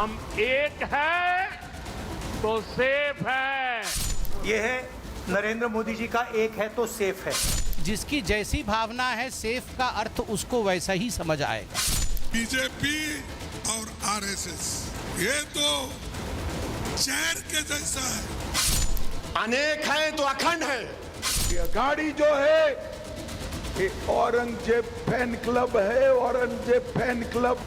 हम एक हैं तो सेफ है। ये है नरेंद्र मोदी जी का एक है तो सेफ है। जिसकी जैसी भावना है सेफ का अर्थ उसको वैसा ही समझ आएगा। बीजेपी और आरएसएस ये तो शहर के जैसा है। अनेक है तो अखंड है। ये गाड़ी जो है ये औरंगजेब फैन क्लब है, औरंगजेब फैन क्लब।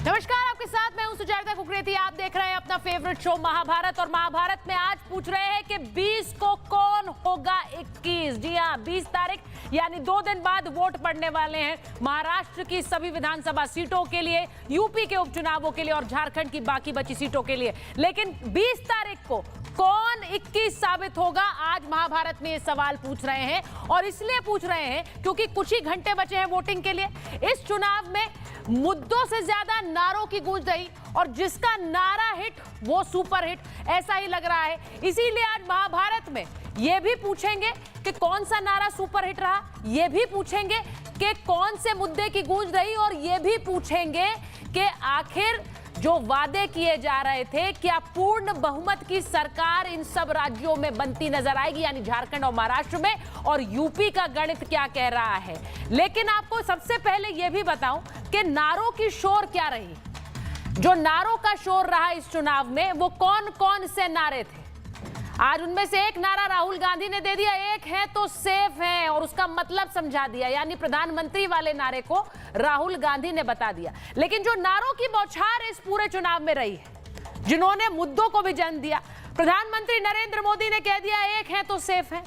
नमस्कार, आपके साथ मैं हूं सुजाता कुकरेती। आप देख रहे हैं अपना फेवरेट शो महाभारत। और महाभारत में आज पूछ रहे हैं कि 20 को कौन होगा 21। जी हां, 20 तारीख यानी 2 दिन बाद वोट पड़ने वाले हैं महाराष्ट्र की सभी विधानसभा सीटों के लिए, यूपी के उपचुनावों के लिए और झारखंड की बाकी बची सीटों के लिए। लेकिन 20 तारीख को कौन 21 साबित होगा, आज महाभारत में ये सवाल पूछ रहे हैं। और इसलिए पूछ रहे हैं क्योंकि कुछ ही घंटे बचे हैं वोटिंग के लिए। इस चुनाव में मुद्दों से ज्यादा नारों की गूंज रही और जिसका नारा हिट वो सुपर हिट, ऐसा ही लग रहा है। इसीलिए आज महाभारत में ये भी पूछेंगे कि कौन सा नारा सुपर हिट रहा, ये भी पूछेंगे कि कौन से मुद्दे की गूंज रही, और ये भी पूछेंगे कि आखिर जो वादे किए जा रहे थे क्या पूर्ण बहुमत की सरकार इन सब राज्यों में बनती नजर आएगी, यानी झारखंड और महाराष्ट्र में, और यूपी का गणित क्या कह रहा है। लेकिन आपको सबसे पहले यह भी बताऊं कि नारों की शोर क्या रही। जो नारों का शोर रहा इस चुनाव में वो कौन कौन से नारे थे। आज उनमें से एक नारा राहुल गांधी ने दे दिया, एक है तो सेफ है, और उसका मतलब समझा दिया, यानी प्रधानमंत्री वाले नारे को राहुल गांधी ने बता दिया। लेकिन जो नारों की बौछार इस पूरे चुनाव में रही है, जिन्होंने मुद्दों को भी जन्म दिया, प्रधानमंत्री नरेंद्र मोदी ने कह दिया एक है तो सेफ है।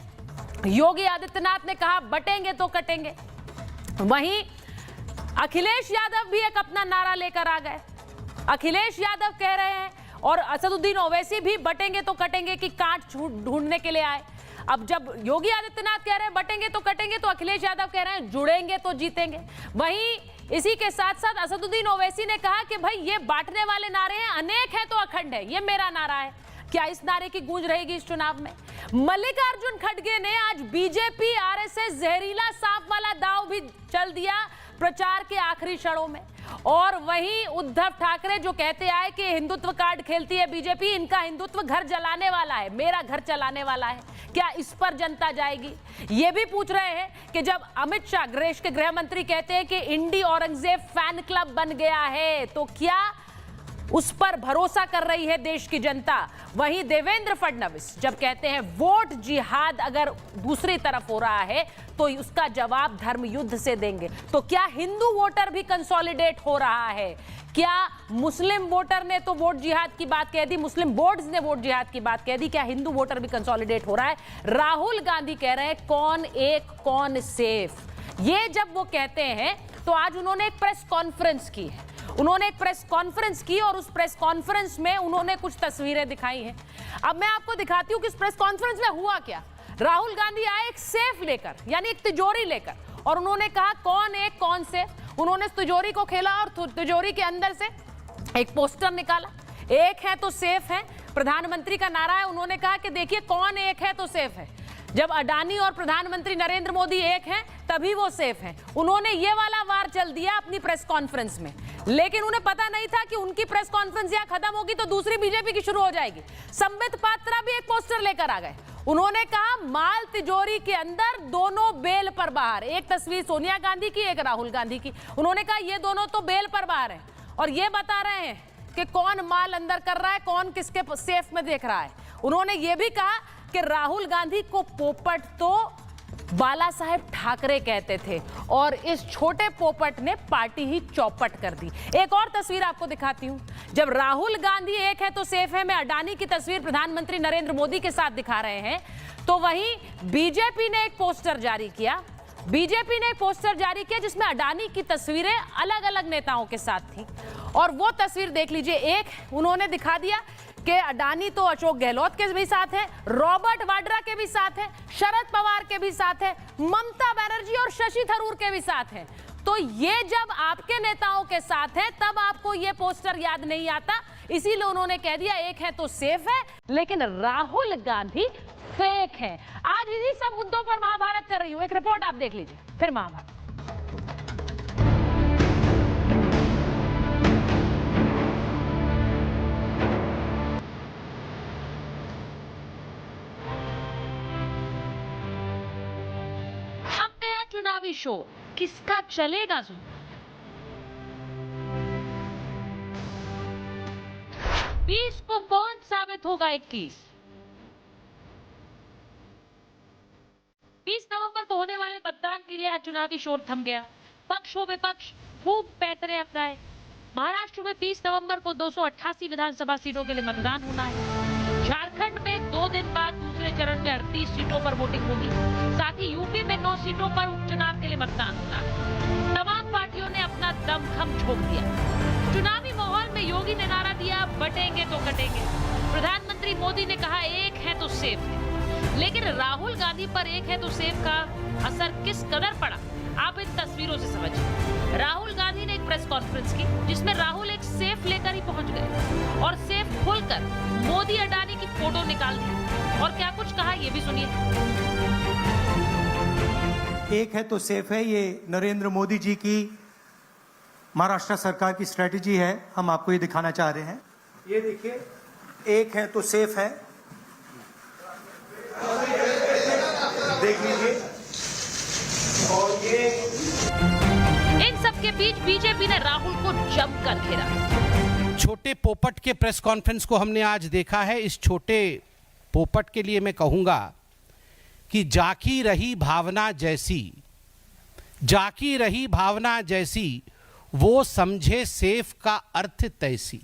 योगी आदित्यनाथ ने कहा बटेंगे तो कटेंगे। वहीं अखिलेश यादव भी एक अपना नारा लेकर आ गए। अखिलेश यादव कह रहे हैं और असदुद्दीन ओवैसी भी बटेंगे तो कटेंगे की काट ढूंढने के लिए आए। अब जब योगी आदित्यनाथ कह रहे हैं बटेंगे तो कटेंगे, तो अखिलेश यादव कह रहे हैं जुड़ेंगे तो जीतेंगे। वहीं इसी के साथ साथ असदुद्दीन ओवैसी ने कहा कि भाई ये बांटने वाले नारे हैं, अनेक है तो अखंड है, ये मेरा नारा है। क्या इस नारे की गूंज रहेगी इस चुनाव में। मल्लिकार्जुन खड़गे ने आज बीजेपी आरएसएस जहरीला सांप वाला दांव भी चल दिया प्रचार के आखिरी क्षणों में। और वहीं उद्धव ठाकरे जो कहते आए कि हिंदुत्व कार्ड खेलती है बीजेपी, इनका हिंदुत्व घर जलाने वाला है, मेरा घर चलाने वाला है, क्या इस पर जनता जाएगी। ये भी पूछ रहे हैं कि जब अमित शाह देश के गृह मंत्री कहते हैं कि इंडी औरंगजेब फैन क्लब बन गया है, तो क्या उस पर भरोसा कर रही है देश की जनता। वहीं देवेंद्र फडणवीस जब कहते हैं वोट जिहाद अगर दूसरी तरफ हो रहा है तो उसका जवाब धर्म युद्ध से देंगे, तो क्या हिंदू वोटर भी कंसोलिडेट हो रहा है। क्या मुस्लिम वोटर ने तो वोट जिहाद की बात कह दी, मुस्लिम बोर्ड्स ने वोट जिहाद की बात कह दी, क्या हिंदू वोटर भी कंसोलिडेट हो रहा है। राहुल गांधी कह रहे हैं कौन एक कौन सेफ। ये जब वो कहते हैं तो आज उन्होंने एक प्रेस कॉन्फ्रेंस की है। उन्होंने एक प्रेस कॉन्फ्रेंस की और उस प्रेस कॉन्फ्रेंस में उन्होंने कुछ तस्वीरें दिखाई हैं। अब मैं आपको दिखाती हूं कि इस प्रेस कॉन्फ्रेंस में हुआ क्या। राहुल गांधी आए एक सेफ लेकर, यानी एक तिजोरी लेकर, और उन्होंने कहा कौन एक कौन सेफ। उन्होंने तिजोरी को खेला और तिजोरी के अंदर से एक पोस्टर निकाला, एक है तो सेफ है, प्रधानमंत्री का नारा है। उन्होंने कहा कि देखिए कौन एक है तो सेफ है। जब अडानी और प्रधानमंत्री नरेंद्र मोदी एक हैं तभी वो सेफ हैं। उन्होंने ये वाला वार चल दिया अपनी प्रेस कॉन्फ्रेंस में, लेकिन उन्हें पता नहीं था कि उनकी प्रेस कॉन्फ्रेंस यहाँ खत्म होगी तो दूसरी बीजेपी की शुरू हो जाएगी। संबित पात्रा भी एक पोस्टर लेकर आ गए। उन्होंने कहा माल तिजोरी के अंदर, दोनों बेल पर बाहर। एक तस्वीर सोनिया गांधी की, एक राहुल गांधी की। उन्होंने कहा ये दोनों तो बेल पर बाहर हैं और ये बता रहे हैं कि कौन माल अंदर कर रहा है, कौन किसके सेफ में देख रहा है। उन्होंने ये भी कहा कि राहुल गांधी को पोपट तो बाला साहेब ठाकरे कहते थे और इस छोटे पोपट ने पार्टी ही चौपट कर दी। एक और तस्वीर आपको दिखाती हूं। जब राहुल गांधी एक है तो सेफ है में अडानी की तस्वीर प्रधानमंत्री नरेंद्र मोदी के साथ दिखा रहे हैं, तो वहीं बीजेपी ने एक पोस्टर जारी किया। बीजेपी ने एक पोस्टर जारी किया जिसमें अडानी की तस्वीरें अलग अलग नेताओं के साथ थी, और वो तस्वीर देख लीजिए। एक उन्होंने दिखा दिया कि अडानी तो अशोक गहलोत के भी साथ है, रॉबर्ट वाड्रा के भी साथ है, शरद पवार के भी साथ है, ममता बनर्जी और शशि थरूर के भी साथ है। तो ये जब आपके नेताओं के साथ है तब आपको ये पोस्टर याद नहीं आता, इसीलिए उन्होंने कह दिया एक है तो सेफ है। लेकिन राहुल गांधी फेक है। आज इन्हीं सब मुद्दों पर महाभारत कर रही हूँ, एक रिपोर्ट आप देख लीजिए, फिर महाभारत। अब नया चुनावी शो किसका चलेगा ज़ूम? 20 को कौन साबित होगा 21? 20 नवंबर को होने वाले मतदान के लिए चुनावी शोर थम गया। पक्ष व विपक्ष खूब पैतरे अपनाए। महाराष्ट्र में 20 नवंबर को 288 विधानसभा सीटों के लिए मतदान होना है। झारखंड में 2 दिन बाद दूसरे चरण में 38 सीटों पर वोटिंग होगी। साथ ही यूपी में 9 सीटों पर उपचुनाव के लिए मतदान होना है। तमाम पार्टियों ने अपना दमखम झोंक दिया। चुनावी माहौल में योगी ने नारा दिया, बटेंगे तो कटेंगे। प्रधानमंत्री मोदी ने कहा, एक है तो सेफ है। लेकिन राहुल गांधी पर एक है तो सेफ का असर किस कदर पड़ा, आप इन तस्वीरों से समझिए। राहुल गांधी ने एक प्रेस कॉन्फ्रेंस की जिसमें राहुल एक सेफ लेकर ही पहुंच गए और सेफ खोलकर मोदी अडानी की फोटो निकाल दी और क्या कुछ कहा ये भी सुनिए। एक है तो सेफ है, ये नरेंद्र मोदी जी की महाराष्ट्र सरकार की स्ट्रेटेजी है। हम आपको ये दिखाना चाह रहे हैं। ये देखिए, एक है तो सेफ है, देख लीजिए। और ये इन सब के बीच बीजेपी ने राहुल को जमकर घेरा। छोटे पोपट के प्रेस कॉन्फ्रेंस को हमने आज देखा है। इस छोटे पोपट के लिए मैं कहूंगा कि जाकी रही भावना जैसी, जाकी रही भावना जैसी, वो समझे सेफ का अर्थ तैसी।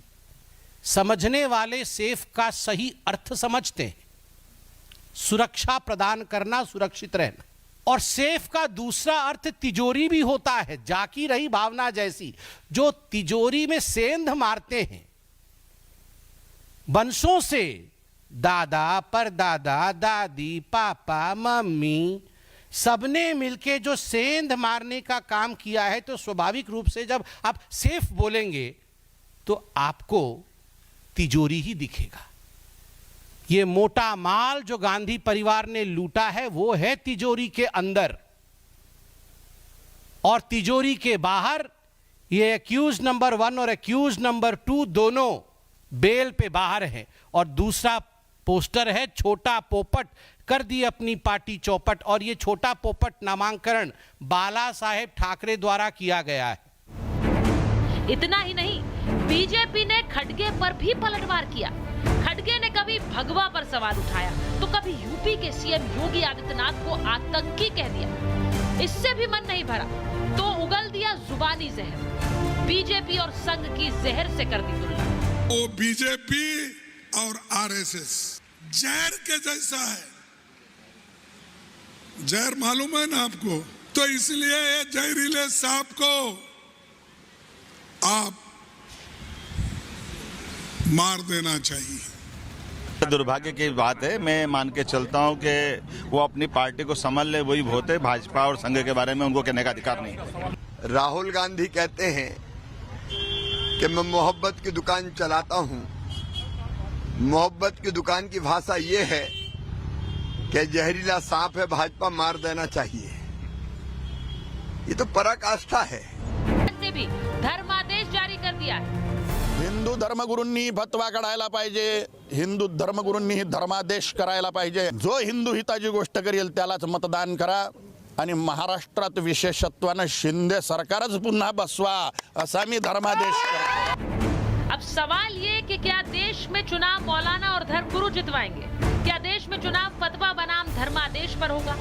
समझने वाले सेफ का सही अर्थ समझते हैं, सुरक्षा प्रदान करना, सुरक्षित रहना। और सेफ का दूसरा अर्थ तिजोरी भी होता है। जाकी रही भावना जैसी, जो तिजोरी में सेंध मारते हैं वंशों से, दादा परदादा, दादी, पापा, मम्मी, सबने मिलके जो सेंध मारने का काम किया है, तो स्वाभाविक रूप से जब आप सेफ बोलेंगे तो आपको तिजोरी ही दिखेगा। ये मोटा माल जो गांधी परिवार ने लूटा है वो है तिजोरी के अंदर, और तिजोरी के बाहर ये एक्यूज नंबर 1 और एक्यूज नंबर 2 दोनों बेल पे बाहर हैं। और दूसरा पोस्टर है छोटा पोपट कर दी अपनी पार्टी चौपट, और ये छोटा पोपट नामांकन बाला साहेब ठाकरे द्वारा किया गया है। इतना ही नहीं, बीजेपी ने खड़गे पर भी पलटवार किया। खड़गे ने कभी भगवा पर सवाल उठाया तो कभी यूपी के सीएम योगी आदित्यनाथ को आतंकी कह दिया। इससे भी मन नहीं भरा तो उगल दिया जुबानी जहर। बीजेपी और संघ की जहर से कर दी तुलना। वो बीजेपी और आरएसएस जहर के जैसा है। जहर मालूम है ना आपको? तो इसलिए ये जहरीले सांप को आप मार देना चाहिए। दुर्भाग्य की बात है। मैं मान के चलता हूं कि वो अपनी पार्टी को संभाल ले, वही बहुत है। भाजपा और संघ के बारे में उनको कहने का अधिकार नहीं है। राहुल गांधी कहते हैं कि मैं मोहब्बत की दुकान चलाता हूं। मोहब्बत की दुकान की भाषा ये है कि जहरीला सांप है, भाजपा मार देना चाहिए। ये तो पराकाष्ठा है। ने भी धर्मादेश जारी कर दिया है। हिंदू धर्मगुरूंनी फतवा काढायला पाहिजे, हिंदू धर्मगुरूंनी धर्मादेश करायला पाहिजे। जो हिंदू हिताची गोष्ट करेल त्यालाच मतदान करा आणि महाराष्ट्रात विशेषत्वानं शिंदे सरकारच पुन्हा बसवा, असा मी धर्मादेश करतो। अब सवाल ये कि क्या देश में चुनाव मौलाना और धर्मगुरु जितवाएंगे? क्या देश में चुनाव फतवा बनाम धर्मादेश पर होगा?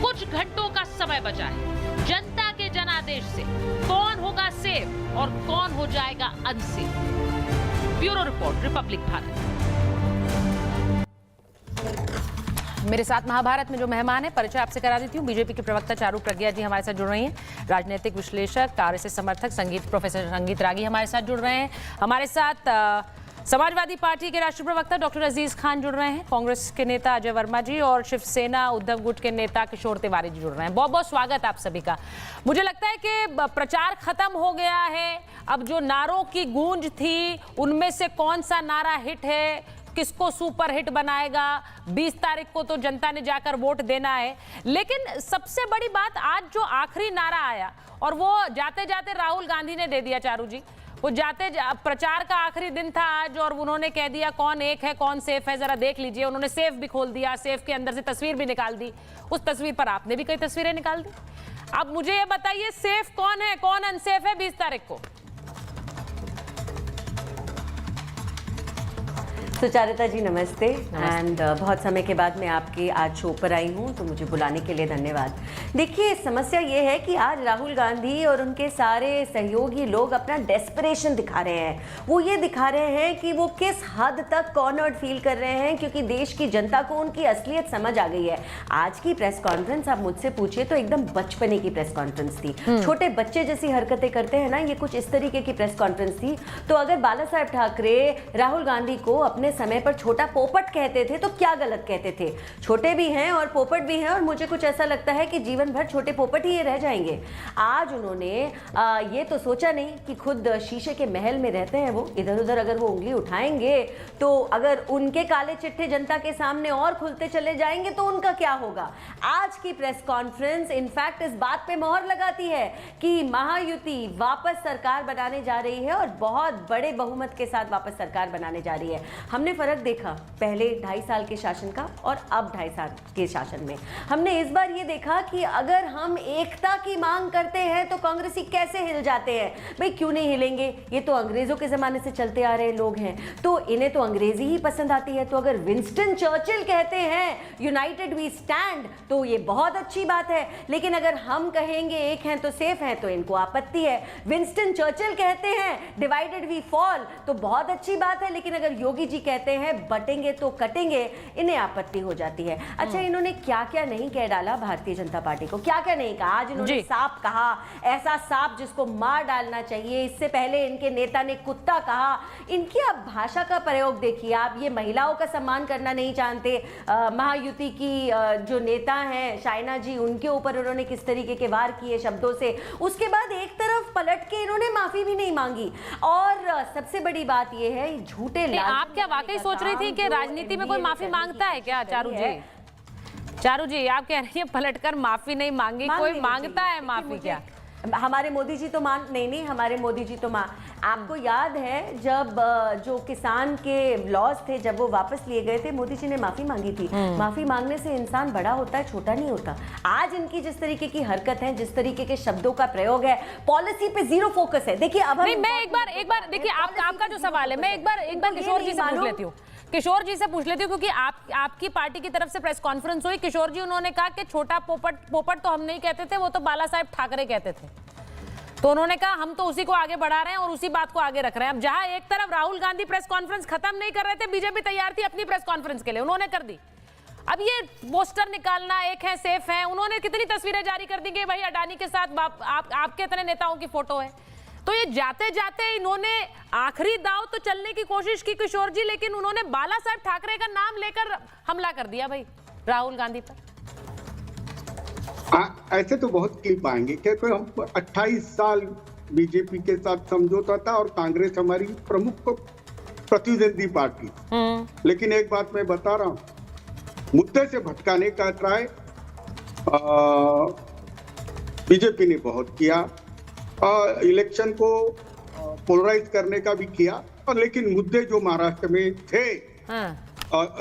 कुछ घंटों का समय बचा है। जनता के जनादेश से कौन होगा सेफ और कौन हो जाएगा unsafe? Bureau report, Republic Bharat. मेरे साथ महाभारत में जो मेहमान है, परिचय आपसे करा देती हूँ। बीजेपी के प्रवक्ता चारू प्रज्ञा जी हमारे साथ जुड़ रही हैं। राजनीतिक विश्लेषक, आरएसएस समर्थक प्रोफेसर संगीत रागी हमारे साथ जुड़ रहे हैं। हमारे साथ समाजवादी पार्टी के राष्ट्रीय प्रवक्ता डॉक्टर अजीज खान जुड़ रहे हैं। कांग्रेस के नेता अजय वर्मा जी और शिवसेना उद्धव गुट के नेता किशोर तिवारी जी जुड़ रहे हैं। बहुत बहुत स्वागत आप सभी का। मुझे लगता है कि प्रचार खत्म हो गया है। अब जो नारों की गूंज थी उनमें से कौन सा नारा हिट है, किसको सुपर हिट बनाएगा, 20 तारीख को तो जनता ने जाकर वोट देना है। लेकिन सबसे बड़ी बात, आज जो आखिरी नारा आया और वो जाते जाते राहुल गांधी ने दे दिया चारू जी, वो प्रचार का आखिरी दिन था आज और उन्होंने कह दिया कौन एक है कौन सेफ है, जरा देख लीजिए। उन्होंने सेफ भी खोल दिया, सेफ के अंदर से तस्वीर भी निकाल दी। उस तस्वीर पर आपने भी कई तस्वीरें निकाल दी। अब मुझे ये बताइए सेफ कौन है, कौन अनसेफ है 20 तारीख को? सुचारिता जी नमस्ते। एंड बहुत समय के बाद मैं आपके आज शो पर आई हूँ, तो मुझे बुलाने के लिए धन्यवाद। देखिए, समस्या ये है कि आज राहुल गांधी और उनके सारे सहयोगी लोग अपना डेस्परेशन दिखा रहे हैं। वो ये दिखा रहे हैं कि वो किस हद तक कॉर्नर्ड फील कर रहे हैं, क्योंकि देश की जनता को उनकी असलियत समझ आ गई है। आज की प्रेस कॉन्फ्रेंस आप मुझसे पूछिए तो एकदम बचपने की प्रेस कॉन्फ्रेंस थी। छोटे बच्चे जैसी हरकतें करते हैं ना, ये कुछ इस तरीके की प्रेस कॉन्फ्रेंस थी। तो अगर बाला साहेब ठाकरे राहुल गांधी को अपने समय पर छोटा पोपट कहते थे तो क्या गलत कहते थे? छोटे भी हैं और पोपट भी हैं, और मुझे कुछ ऐसा लगता है कि जीवन भर छोटे पोपट ही ये रह जाएंगे। आज उन्होंने ये तो सोचा नहीं कि खुद शीशे के महल में रहते हैं वो, इधर उधर अगर वो उंगली उठाएंगे तो अगर उनके काले चिट्ठे जनता के सामने और खुलते चले जाएंगे तो उनका क्या होगा। आज की प्रेस कॉन्फ्रेंस इनफैक्ट इस बात पे मोहर लगाती है कि महायुति वापस सरकार बनाने जा रही है और बहुत बड़े बहुमत के साथ वापस सरकार बनाने जा रही है। हमने फर्क देखा पहले 2.5 साल के शासन का और अब 2.5 साल के शासन में। हमने इस बार ये देखा कि अगर हम एकता की मांग करते हैं तो कांग्रेसी कैसे हिल जाते हैं। भाई क्यों नहीं हिलेंगे, ये तो अंग्रेजों के जमाने से चलते आ रहे लोग हैं, तो इन्हें तो अंग्रेजी ही पसंद आती है। तो अगर विंस्टन चर्चिल कहते हैं यूनाइटेड वी स्टैंड तो ये बहुत अच्छी बात है, लेकिन अगर हम कहेंगे एक हैं तो सेफ हैं तो इनको आपत्ति है। विंस्टन चर्चिल कहते हैं डिवाइडेड वी फॉल तो बहुत अच्छी बात है, लेकिन अगर योगी जी कहते हैं बटेंगे तो कटेंगे, इन्हें आपत्ति हो जाती है। अच्छा, इन्होंने क्या क्या नहीं कह डाला भारतीय जनता पार्टी को, क्या क्या नहीं कहा। आज इन्होंने सांप कहा, ऐसा सांप जिसको मार डालना चाहिए। इससे पहले इनके नेता ने कुत्ता कहा। इनकी आप भाषा का प्रयोग देखिए, आप ये महिलाओं का सम्मान करना नहीं जानते। महायुति की जो नेता हैं शाइना जी, उनके ऊपर उन्होंने किस तरीके के वार किए शब्दों से। उसके बाद एक तरफ पलट के इन्होंने माफी भी नहीं मांगी। और सबसे बड़ी बात यह है, झूठे आप क्या वाकई सोच रही थी कि राजनीति में कोई माफी मांगता है क्या? चारू जी, चारू जी आप कह रही हैं पलटकर माफी नहीं मांगी, कोई मांगता है माफी क्या? हमारे मोदी जी तो नहीं, हमारे मोदी जी तो आपको याद है जब जो किसान के लॉज थे जब वो वापस लिए गए थे, मोदी जी ने माफी मांगी थी। माफी मांगने से इंसान बड़ा होता है, छोटा नहीं होता। आज इनकी जिस तरीके की हरकत है, जिस तरीके के शब्दों का प्रयोग है, पॉलिसी पे जीरो फोकस है। देखिए अब मैं एक बार देखिए आपका जो सवाल है, मैं एक बार किशोर जी से पूछ लेती हूँ। किशोर जी से पूछ लेती हूँ क्योंकि आपकी पार्टी की तरफ से प्रेस कॉन्फ्रेंस हुई। किशोर जी उन्होंने कहा कि छोटा पोपट तो हम नहीं कहते थे, वो तो बाला साहेब ठाकरे कहते थे। तो उन्होंने कहा हम तो उसी को आगे बढ़ा रहे हैं और उसी बात को आगे रख रहे हैं। अब जहां एक तरफ राहुल गांधी प्रेस कॉन्फ्रेंस खत्म नहीं कर रहे थे, बीजेपी तैयार थी अपनी प्रेस कॉन्फ्रेंस के लिए, उन्होंने कर दी। अब ये पोस्टर निकालना, एक है सेफ है, उन्होंने कितनी तस्वीरें जारी कर दी कि भाई अडानी के साथ आपके इतने नेताओं की फोटो है। तो ये जाते जाते इन्होंने आखिरी दाव तो चलने की कोशिश की किशोर जी, लेकिन उन्होंने बाला साहेब ठाकरे का नाम लेकर हमला कर दिया भाई राहुल गांधी पर। ऐसे तो बहुत क्लिप आएंगे, क्योंकि हम 28 साल बीजेपी के साथ समझौता था और कांग्रेस हमारी प्रमुख प्रतिद्वंदी पार्टी। लेकिन एक बात मैं बता रहा हूं, मुद्दे से भटकाने का ट्राई बीजेपी ने बहुत किया, इलेक्शन को पोलराइज करने का भी किया, और लेकिन मुद्दे जो महाराष्ट्र में थे,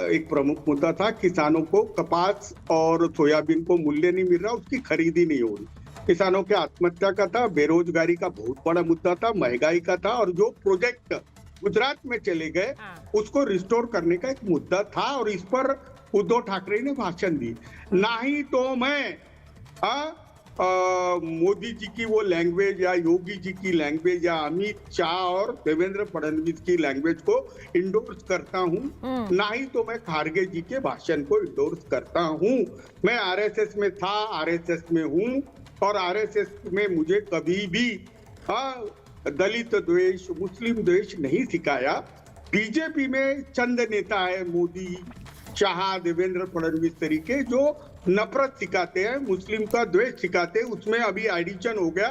एक प्रमुख मुद्दा था किसानों को कपास और सोयाबीन को मूल्य नहीं मिल रहा, उसकी खरीदी नहीं हो रही, किसानों के आत्महत्या का था, बेरोजगारी का बहुत बड़ा मुद्दा था, महंगाई का था, और जो प्रोजेक्ट गुजरात में चले गए उसको रिस्टोर करने का एक मुद्दा था। और इस पर उद्धव ठाकरे ने भाषण दी। नहीं तो मैं मोदी जी की वो लैंग्वेज या योगी जी की लैंग्वेज या अमित शाह और देवेंद्र फडणवीस की लैंग्वेज को इंडोर्स करता हूँ, नहीं तो मैं खारगे जी के भाषण को इंडोर्स करता हूँ। मैं आरएसएस में था, आरएसएस में हूँ, और आरएसएस में मुझे कभी भी दलित द्वेष, मुस्लिम द्वेष नहीं सिखाया। बीजेपी में चंद नेता है, मोदी, शाह, देवेंद्र फडणवीस तरीके, जो नफरत सिखाते हैं, मुस्लिम का द्वेष सिखाते हैं। उसमें अभी एडिशन हो गया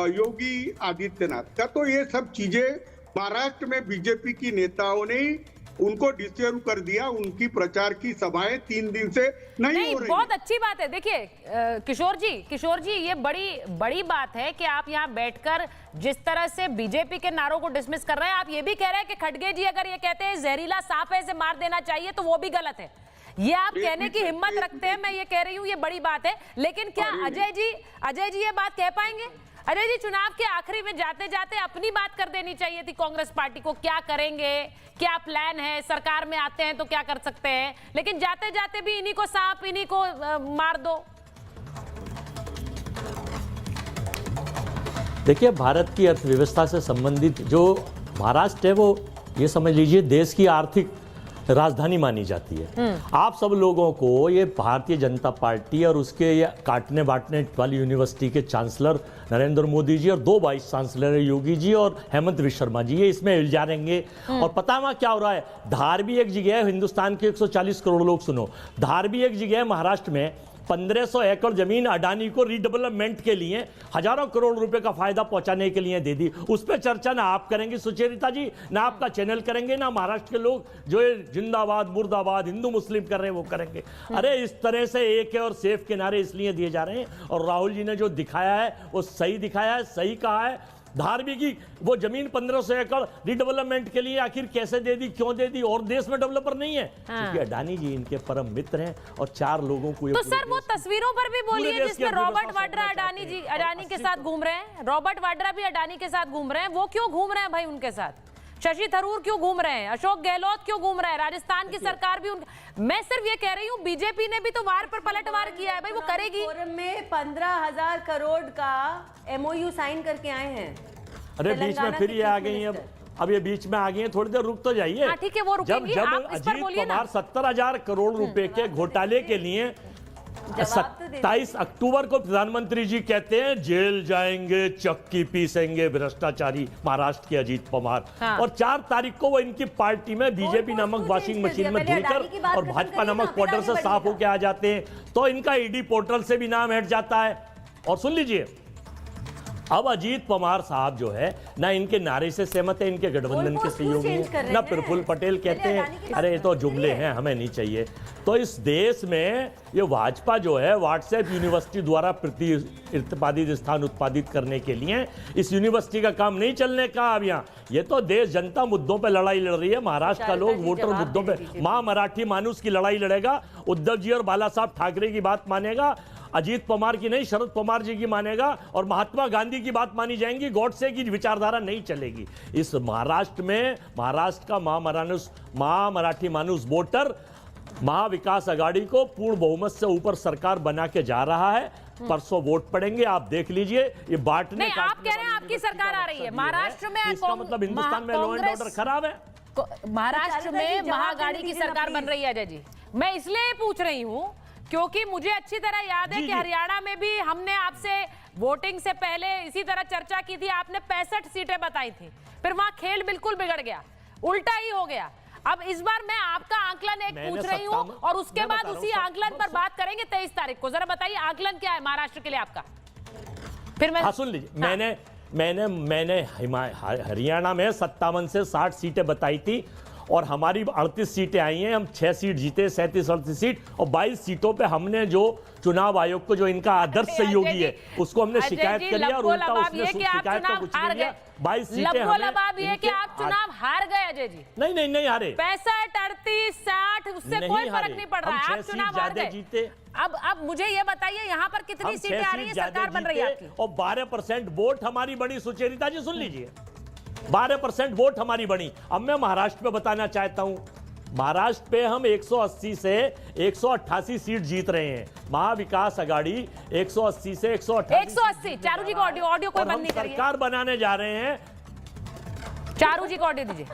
योगी आदित्यनाथ का। तो ये सब चीजें महाराष्ट्र में बीजेपी की नेताओं ने उनको डिस्टर्ब कर दिया। उनकी प्रचार की सभाएं 3 दिन से नहीं हो रही। बहुत अच्छी बात है। देखिए किशोर जी ये बड़ी बात है कि आप यहाँ बैठकर जिस तरह से बीजेपी के नारों को डिसमिस कर रहे हैं, आप ये भी कह रहे हैं कि खड़गे जी अगर ये कहते हैं जहरीला सांप है इसे मार देना चाहिए तो वो भी गलत है। ये आप कहने की हिम्मत रखते हैं, मैं ये कह रही हूँ, ये बड़ी बात है। लेकिन क्या अजय जी ये बात कह पाएंगे? अजय जी, चुनाव के आखिरी में जाते जाते अपनी बात कर देनी चाहिए थी कांग्रेस पार्टी को, क्या करेंगे, क्या प्लान है, सरकार में आते हैं तो क्या कर सकते हैं, लेकिन जाते जाते भी इन्हीं को सांप, इन्हीं को मार दो। देखिए, भारत की अर्थव्यवस्था से संबंधित जो महाराष्ट्र है वो ये समझ लीजिए देश की आर्थिक राजधानी मानी जाती है। आप सब लोगों को ये भारतीय जनता पार्टी और उसके ये काटने बांटने वाली यूनिवर्सिटी के चांसलर नरेंद्र मोदी जी और 2 वाइस चांसलर योगी जी और हेमंत विश्व जी ये इसमें उलझा रहेंगे। और पता वहां क्या हो रहा है, धार भी एक जगह है, हिंदुस्तान के 140 करोड़ लोग सुनो, धार भी एक जगह है महाराष्ट्र में, 1500 एकड़ जमीन अडानी को रीडेवलपमेंट के लिए हजारों करोड़ रुपए का फायदा पहुंचाने के लिए दे दी। उस पर चर्चा ना आप करेंगे सुचेरिता जी, ना आपका चैनल करेंगे, ना महाराष्ट्र के लोग जो ये जिंदाबाद मुर्दाबाद हिंदू मुस्लिम कर रहे हैं वो करेंगे। अरे इस तरह से एक है और सेफ के नारे इसलिए दिए जा रहे हैं। और राहुल जी ने जो दिखाया है वो सही दिखाया है, सही कहा है। धारवी की वो जमीन 1500 एकड़ रिडेवलपमेंट के लिए आखिर कैसे दे दी, क्यों दे दी, और देश में डेवलपर नहीं है? क्योंकि अडानी जी इनके परम मित्र हैं और 4 लोगों को तो सर वो तस्वीरों पर भी बोलिए जिसमें रॉबर्ट वाड्रा अडानी के साथ घूम रहे हैं, रॉबर्ट वाड्रा भी अडानी के साथ घूम रहे हैं, वो क्यों घूम रहे हैं भाई उनके साथ? शशि थरूर क्यों घूम रहे हैं? अशोक गहलोत क्यों घूम रहे हैं? राजस्थान की सरकार भी मैं सिर्फ ये कह रही हूँ, बीजेपी ने भी तो वार पर पलटवार किया है भाई, वो करेगी। फोरम में 15,000 करोड़ का MOU साइन करके आए हैं। अरे बीच में फिर ये आ गई हैं, अब ये बीच में आ गई हैं, थोड़ी देर रुक तो जाइए। ठीक है, वो रुकेंगी, जब आप इस पर बोलिए ना। 70,000 करोड़ रुपए के घोटाले के लिए 27 अक्टूबर को प्रधानमंत्री जी कहते हैं जेल जाएंगे, चक्की पीसेंगे भ्रष्टाचारी महाराष्ट्र के अजीत पवार। और 4 तारीख को वो इनकी पार्टी में बीजेपी नामक वॉशिंग मशीन में धुलकर और भाजपा नामक पाउडर से साफ होकर आ जाते हैं, तो इनका ईडी पोर्टल से भी नाम हट जाता है। और सुन लीजिए, अब अजीत पवार साहब जो है ना इनके नारे से सहमत है, इनके गठबंधन के सहयोगी हैं, ना प्रफुल्ल पटेल कहते हैं अरे ये तो जुमले हैं, हमें नहीं चाहिए। तो इस देश में ये भाजपा जो है व्हाट्सएप यूनिवर्सिटी द्वारा प्रतिपादित स्थान उत्पादित करने के लिए इस यूनिवर्सिटी का काम नहीं चलने का। अब यहाँ ये तो देश जनता मुद्दों पे लड़ाई लड़ रही है, महाराष्ट्र का लोग वोटर मुद्दों पे मां मराठी मानुस की लड़ाई लड़ेगा, उद्धव जी और बाला साहब ठाकरे की बात मानेगा, अजीत पवार की नहीं शरद पवार जी की मानेगा, और महात्मा गांधी की बात मानी जाएंगी, गॉडसे की विचारधारा नहीं चलेगी। इस महाराष्ट्र में महाराष्ट्र का महा मराठी मानुस वोटर महाविकास आघाड़ी को पूर्ण बहुमत से ऊपर सरकार बना के जा रहा है। परसों वोट पड़ेंगे, आप देख लीजिए। ये बांटने नहीं, आप कह रहे हैं आपकी सरकार आ रही है महाराष्ट्र में, इसका मतलब हिंदुस्तान में लॉ एंड ऑर्डर खराब है। महाराष्ट्र में महागाड़ी की सरकार बन रही है। अजय जी, मैं इसलिए पूछ रही हूँ क्योंकि मुझे अच्छी तरह याद है कि हरियाणा में भी हमने आपसे वोटिंग से पहले इसी तरह चर्चा की थी, आपने 65 सीटें बताई थी, फिर वहां खेल बिल्कुल बिगड़ गया, उल्टा ही हो गया। अब इस बार मैं आपका आंकलन एक पूछ रही हूं और उसके बाद उसी आंकलन पर बात करेंगे 23 तारीख को। जरा बताइए आंकलन क्या है महाराष्ट्र के लिए आपका? फिर मैं सुन लीजिए, मैंने हरियाणा में 57 से 60 सीटें बताई थी और हमारी 38 सीटें आई हैं, हम 6 सीट जीते, 37-38 सीट, और 22 सीटों पे हमने जो चुनाव आयोग को जो इनका आदर्श सहयोगी है उसको हमने शिकायत कर लिया और उल्टा उसने शिकायत का कुछ नहीं दिया। 22 सीटें हमें कि आप चुनाव हार गए अजय जी। नहीं हारे, 65, 38, 60 उससे कोई फर्क नहीं पड़ रहा है, आप चुनाव हार गए जीते। अब मुझे ये बताइए यहाँ पर कितनी सीटें आ रही है, सरकार बन रही है आपकी, और 12% वोट हमारी बड़ी। सुचेरिता जी सुन लीजिए, 12% वोट हमारी बनी। अब मैं महाराष्ट्र पे बताना चाहता हूं, महाराष्ट्र पे हम 180 से 188 सीट जीत रहे हैं, महाविकास आघाड़ी 180 से 180। चारू जी को ऑडियो कोई बंद नहीं करिए, सरकार बनाने जा रहे हैं। चारू जी को ऑडियो दीजिए।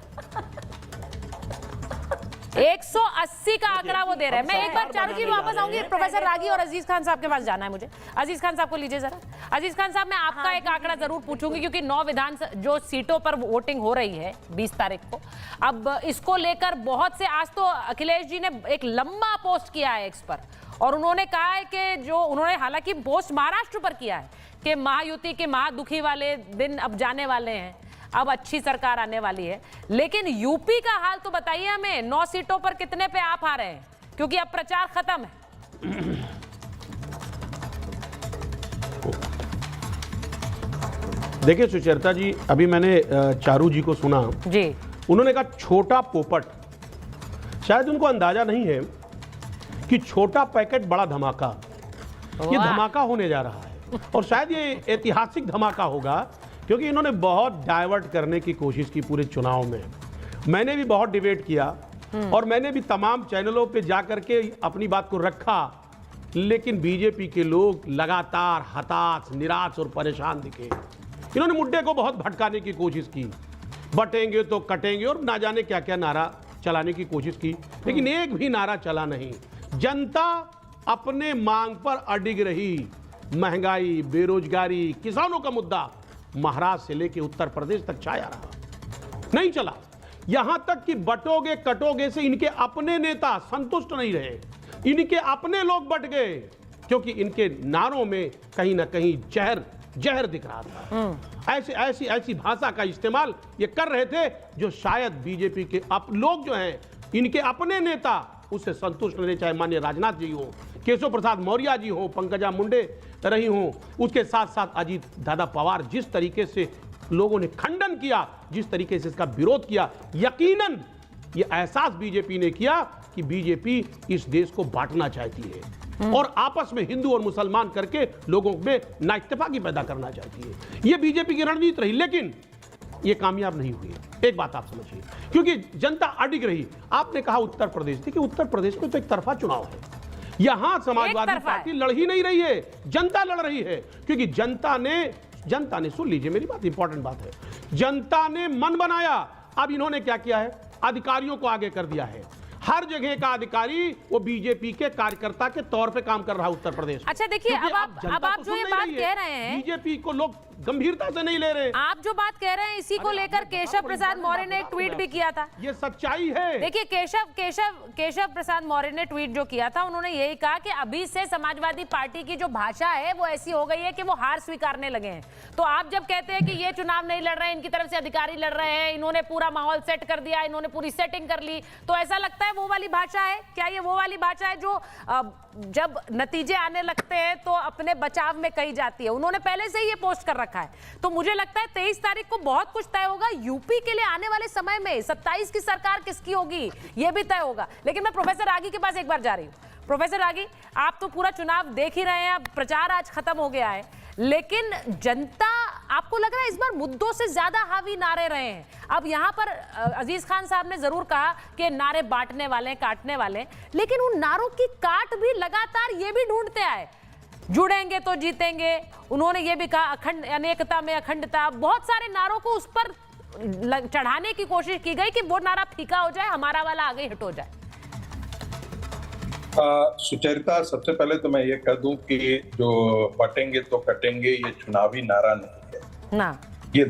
180 का आंकड़ा वो दे रहे हैं। मैं एक बार चारू जी वापस आऊंगी, प्रोफेसर रागी और अजीज खान साहब के पास जाना है मुझे। अजीज खान साहब को लीजिए जरा। अजीज खान साहब, मैं आपका एक आंकड़ा जरूर पूछूंगी क्योंकि 9 विधान जो सीटों पर वोटिंग हो रही है 20 तारीख को, अब इसको लेकर बहुत से, आज तो अखिलेश जी ने एक लंबा पोस्ट किया है एक्स पर, और उन्होंने कहा है कि जो उन्होंने हालांकि पोस्ट महाराष्ट्र पर किया है कि महायुति के महादुखी वाले दिन अब जाने वाले हैं। अब अच्छी सरकार आने वाली है। लेकिन यूपी का हाल तो बताइए हमें, 9 सीटों पर कितने पे आप आ रहे हैं, क्योंकि अब प्रचार खत्म है। देखिए सुचेता जी, अभी मैंने चारू जी को सुना जी, उन्होंने कहा छोटा पोपट। शायद उनको अंदाजा नहीं है कि छोटा पैकेट बड़ा धमाका, ये धमाका होने जा रहा है और शायद ये ऐतिहासिक धमाका होगा, क्योंकि इन्होंने बहुत डाइवर्ट करने की कोशिश की पूरे चुनाव में। मैंने भी बहुत डिबेट किया और मैंने भी तमाम चैनलों पे जाकर के अपनी बात को रखा, लेकिन बीजेपी के लोग लगातार हताश, निराश और परेशान दिखे। इन्होंने मुद्दे को बहुत भटकाने की कोशिश की, बटेंगे तो कटेंगे और ना जाने क्या क्या नारा चलाने की कोशिश की, लेकिन एक भी नारा चला नहीं। जनता अपने मांग पर अडिग रही। महंगाई, बेरोजगारी, किसानों का मुद्दा महाराष्ट्र से लेकर उत्तर प्रदेश तक छाया रहा, नहीं चला। यहां तक कि बटोगे कटोगे से इनके अपने नेता संतुष्ट नहीं रहे, इनके अपने लोग बट गए, क्योंकि इनके नारों में कहीं ना कहीं जहर दिख रहा था। ऐसी भाषा का इस्तेमाल ये कर रहे थे जो शायद बीजेपी के लोग जो हैं, इनके अपने नेता उससे संतुष्ट नहीं, चाहे माननीय राजनाथ जी हो, केशव प्रसाद मौर्य जी हो, पंकजा मुंडे रही हो, उसके साथ साथ अजीत दादा पवार। जिस तरीके से लोगों ने खंडन किया, जिस तरीके से इसका विरोध किया, यकीनन ये एहसास बीजेपी ने किया कि बीजेपी इस देश को बांटना चाहती है और आपस में हिंदू और मुसलमान करके लोगों में नाइत्तेफाकी पैदा करना चाहती है। ये बीजेपी की रणनीति रही, लेकिन ये कामयाब नहीं हुई। एक बात आप समझिए, क्योंकि जनता अडिग रही। आपने कहा उत्तर प्रदेश, देखिए उत्तर प्रदेश में तो एक तरफा चुनाव है, यहां समाजवादी पार्टी लड़ ही नहीं रही है, जनता लड़ रही है। क्योंकि जनता ने सुन लीजिए मेरी बात, इंपॉर्टेंट बात है, जनता ने मन बनाया। अब इन्होंने क्या किया है, अधिकारियों को आगे कर दिया है। हर जगह का अधिकारी वो बीजेपी के कार्यकर्ता के तौर पे काम कर रहा है उत्तर प्रदेश। अच्छा देखिए, अब आप जो ये बात कह रहे हैं, बीजेपी को लोग गंभीरता से नहीं ले रहे। आप जो बात कह रहे हैं, इसी को लेकर केशव प्रसाद मौर्य ने एक ट्वीट भी किया था। ये सच्चाई है। देखिए केशव प्रसाद मौर्य ने ट्वीट जो किया था, उन्होंने यही कहा कि अभी से समाजवादी पार्टी की जो भाषा है वो ऐसी हो गई है कि वो हार स्वीकारने लगे हैं। तो आप जब कहते हैं कि ये चुनाव नहीं लड़ रहे हैं, इनकी तरफ से अधिकारी लड़ रहे हैं, इन्होंने पूरा माहौल सेट कर दिया, इन्होंने पूरी सेटिंग कर ली, तो ऐसा लगता है वो वाली भाषा है क्या? ये वो वाली भाषा है जो जब नतीजे आने लगते हैं तो अपने बचाव में कही जाती है। उन्होंने पहले से ही ये पोस्ट कर रखा है। तो मुझे लगता है 23 तारीख को बहुत कुछ तय होगा। यूपी के लिए आने वाले समय में 27 की सरकार किसकी होगी ये भी तय होगा। लेकिन मैं प्रोफेसर रागी के पास एक बार जा रही हूँ। प्रोफेसर रागी, आप तो पूरा चुनाव देख ही रहे हैं, अब प्रचार आज खत्म हो गया है, लेकिन जनता, आपको लग रहा है इस बार मुद्दों से ज्यादा हावी नारे रहे हैं? अब यहाँ पर अजीज खान साहब ने जरूर कहा कि नारे बांटने वाले, काटने वाले, लेकिन उन नारों की काट भी लगातार ये भी ढूंढते आए, जुड़ेंगे तो जीतेंगे। उन्होंने ये भी कहा अखंड, अनेकता में अखंडता। बहुत सारे नारों को उस पर चढ़ाने की कोशिश की गई कि वो नारा फीका हो जाए, हमारा वाला आगे हिट हो जाए। सुचरिता, सबसे पहले तो मैं ये कह दूं कि जो बटेंगे तो कटेंगे ये चुनावी नारा नहीं है ना, ये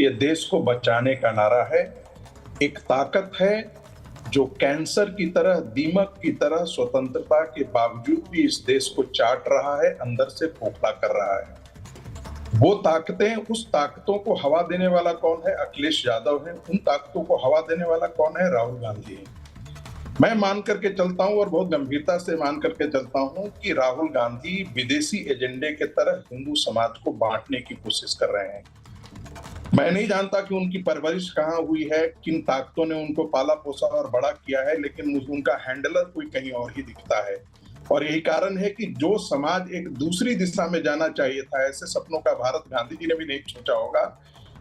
देश को बचाने का नारा है। एक ताकत है जो कैंसर की तरह, दीमक की तरह स्वतंत्रता के बावजूद भी इस देश को चाट रहा है, अंदर से खोखला कर रहा है। वो ताकतें, उस ताकतों को हवा देने वाला कौन है? अखिलेश यादव है। उन ताकतों को हवा देने वाला कौन है? राहुल गांधी है। मैं मान करके चलता हूं और बहुत गंभीरता से मान करके चलता हूं कि राहुल गांधी विदेशी एजेंडे के तरह हिंदू समाज को बांटने की कोशिश कर रहे हैं। मैं नहीं जानता कि उनकी परवरिश कहाँ हुई है, किन ताकतों ने उनको पाला पोसा और बड़ा किया है, लेकिन उनका हैंडलर कोई कहीं और ही दिखता है। और यही कारण है कि जो समाज एक दूसरी दिशा में जाना चाहिए था, ऐसे सपनों का भारत गांधी जी ने भी नहीं सोचा होगा